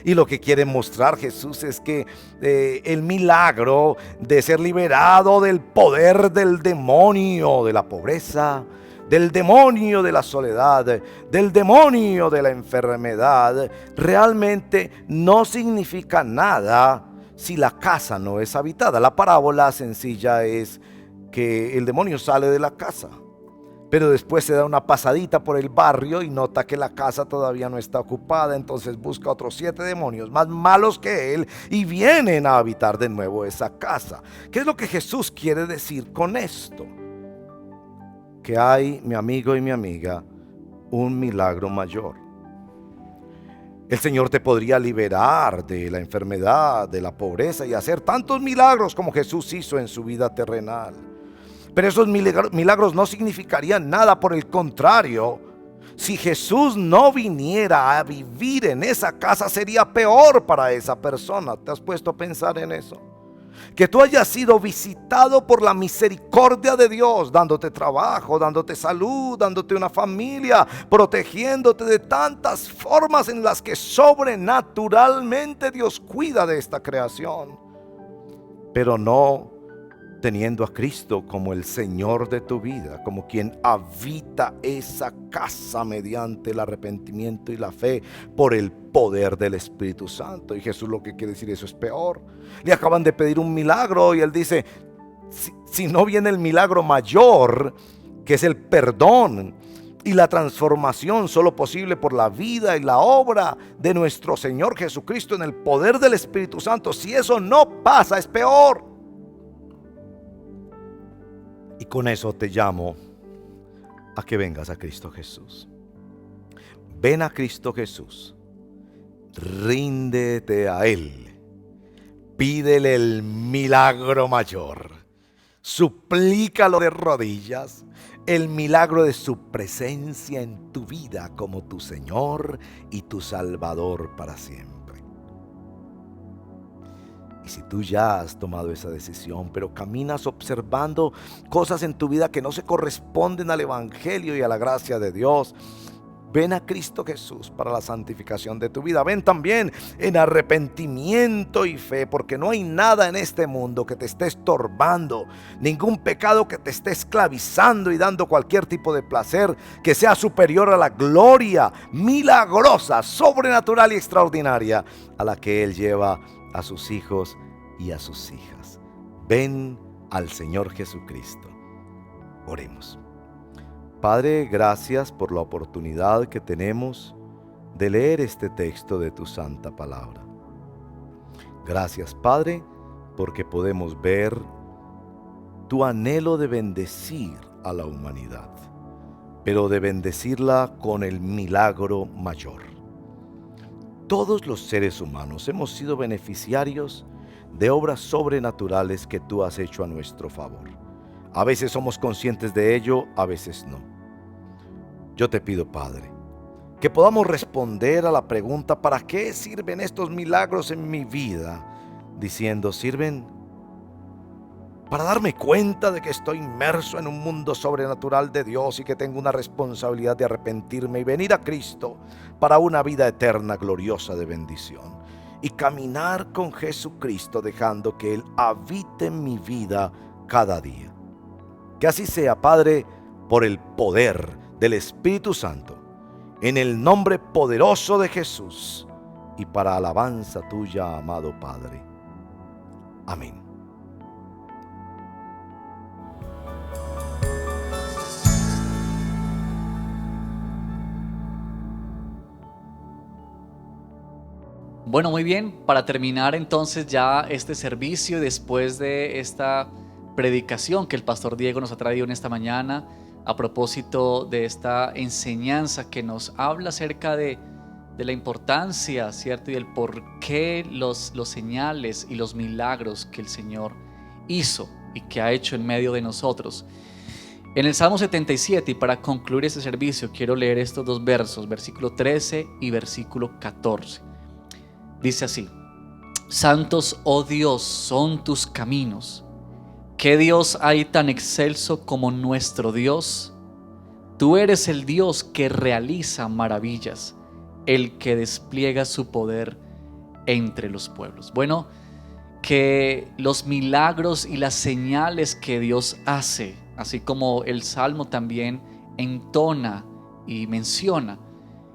Speaker 5: Y lo que quiere mostrar Jesús es que el milagro de ser liberado del poder del demonio, de la pobreza, del demonio de la soledad, del demonio de la enfermedad, realmente no significa nada si la casa no es habitada. La parábola sencilla es que el demonio sale de la casa, pero después se da una pasadita por el barrio y nota que la casa todavía no está ocupada, entonces busca otros 7 demonios más malos que él y vienen a habitar de nuevo esa casa. ¿Qué es lo que Jesús quiere decir con esto? Que hay, mi amigo y mi amiga, un milagro mayor. El Señor te podría liberar de la enfermedad, de la pobreza y hacer tantos milagros como Jesús hizo en su vida terrenal. Pero esos milagros no significarían nada, por el contrario. Si Jesús no viniera a vivir en esa casa, sería peor para esa persona. ¿Te has puesto a pensar en eso? Que tú hayas sido visitado por la misericordia de Dios, dándote trabajo, dándote salud, dándote una familia, protegiéndote de tantas formas en las que sobrenaturalmente Dios cuida de esta creación. Pero no teniendo a Cristo como el Señor de tu vida, como quien habita esa casa mediante el arrepentimiento y la fe por el poder del Espíritu Santo. Y Jesús lo que quiere decir, eso es peor. Le acaban de pedir un milagro y él dice, si no viene el milagro mayor, que es el perdón y la transformación solo posible por la vida y la obra de nuestro Señor Jesucristo en el poder del Espíritu Santo, si eso no pasa, es peor. Y con eso te llamo a que vengas a Cristo Jesús. Ven a Cristo Jesús. Ríndete a Él. Pídele el milagro mayor. Suplícalo de rodillas. El milagro de su presencia en tu vida como tu Señor y tu Salvador para siempre. Y si tú ya has tomado esa decisión, pero caminas observando cosas en tu vida que no se corresponden al Evangelio y a la gracia de Dios, ven a Cristo Jesús para la santificación de tu vida. Ven también en arrepentimiento y fe, porque no hay nada en este mundo que te esté estorbando, ningún pecado que te esté esclavizando y dando cualquier tipo de placer que sea superior a la gloria milagrosa, sobrenatural y extraordinaria a la que Él lleva a sus hijos y a sus hijas. Ven al Señor Jesucristo. Oremos. Padre, gracias por la oportunidad que tenemos de leer este texto de tu santa palabra. Gracias, Padre, porque podemos ver tu anhelo de bendecir a la humanidad, pero de bendecirla con el milagro mayor. Todos los seres humanos hemos sido beneficiarios de obras sobrenaturales que tú has hecho a nuestro favor. A veces somos conscientes de ello, a veces no. Yo te pido, Padre, que podamos responder a la pregunta, ¿para qué sirven estos milagros en mi vida? Diciendo, sirven para darme cuenta de que estoy inmerso en un mundo sobrenatural de Dios y que tengo una responsabilidad de arrepentirme y venir a Cristo para una vida eterna gloriosa de bendición y caminar con Jesucristo, dejando que Él habite en mi vida cada día. Que así sea, Padre, por el poder del Espíritu Santo, en el nombre poderoso de Jesús y para alabanza tuya, amado Padre. Amén.
Speaker 1: Bueno, muy bien, para terminar entonces ya este servicio, después de esta predicación que el pastor Diego nos ha traído en esta mañana, a propósito de esta enseñanza que nos habla acerca de la importancia, ¿cierto? Y del por qué los señales y los milagros que el Señor hizo y que ha hecho en medio de nosotros. En el Salmo 77, y para concluir este servicio, quiero leer estos dos versos, versículo 13 y versículo 14. Dice así: Santos, oh Dios, son tus caminos. ¿Qué Dios hay tan excelso como nuestro Dios? Tú eres el Dios que realiza maravillas, el que despliega su poder entre los pueblos. Bueno, que los milagros y las señales que Dios hace, así como el Salmo también entona y menciona,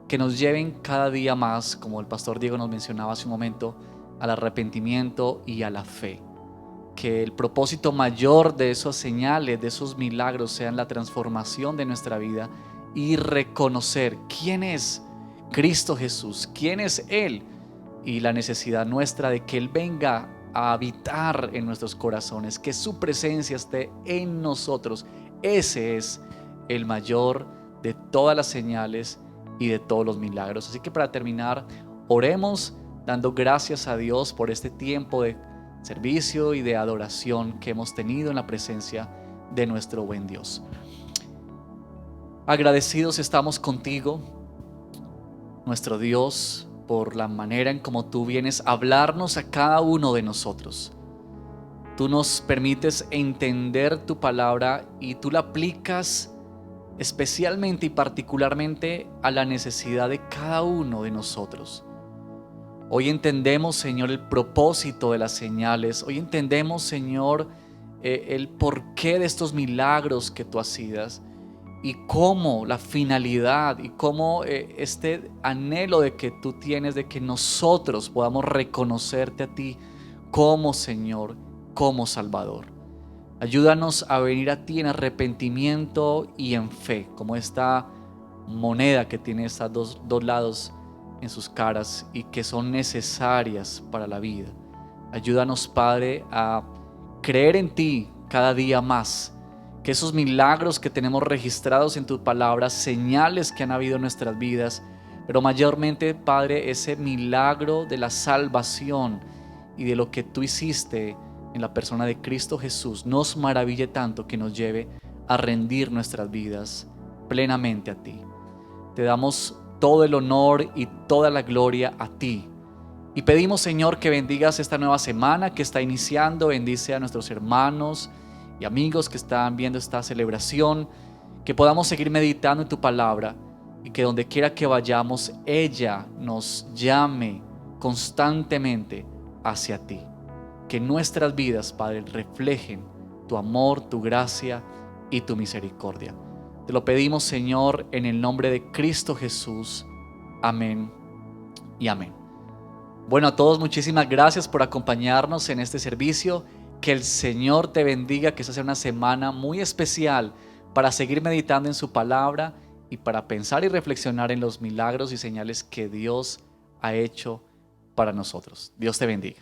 Speaker 1: que nos lleven cada día más, como el pastor Diego nos mencionaba hace un momento, al arrepentimiento y a la fe. Que el propósito mayor de esas señales, de esos milagros, sean la transformación de nuestra vida y reconocer quién es Cristo Jesús, quién es Él, y la necesidad nuestra de que Él venga a habitar en nuestros corazones, que su presencia esté en nosotros. Ese es el mayor de todas las señales y de todos los milagros. Así que para terminar, oremos dando gracias a Dios por este tiempo de servicio y de adoración que hemos tenido en la presencia de nuestro buen Dios. Agradecidos estamos contigo, nuestro Dios, por la manera en cómo tú vienes a hablarnos a cada uno de nosotros. Tú nos permites entender tu palabra y tú la aplicas especialmente y particularmente a la necesidad de cada uno de nosotros. Hoy entendemos, Señor, el propósito de las señales. Hoy entendemos, Señor, el porqué de estos milagros que tú hacías y cómo la finalidad y cómo este anhelo de que tú tienes de que nosotros podamos reconocerte a ti como Señor, como Salvador. Ayúdanos a venir a ti en arrepentimiento y en fe, como esta moneda que tiene estos dos lados en sus caras y que son necesarias para la vida. Ayúdanos, Padre, a creer en ti cada día más, que esos milagros que tenemos registrados en tu palabra, señales que han habido en nuestras vidas, pero mayormente, Padre, ese milagro de la salvación y de lo que tú hiciste en la persona de Cristo Jesús, nos maraville tanto que nos lleve a rendir nuestras vidas plenamente a ti. Te damos todo el honor y toda la gloria a ti. Y pedimos, Señor, que bendigas esta nueva semana que está iniciando. Bendice a nuestros hermanos y amigos que están viendo esta celebración, que podamos seguir meditando en tu palabra y que donde quiera que vayamos, ella nos llame constantemente hacia ti. Que nuestras vidas, Padre, reflejen tu amor, tu gracia y tu misericordia. Te lo pedimos, Señor, en el nombre de Cristo Jesús. Amén y amén. Bueno, a todos muchísimas gracias por acompañarnos en este servicio. Que el Señor te bendiga, que esta sea una semana muy especial para seguir meditando en su palabra y para pensar y reflexionar en los milagros y señales que Dios ha hecho para nosotros. Dios te bendiga.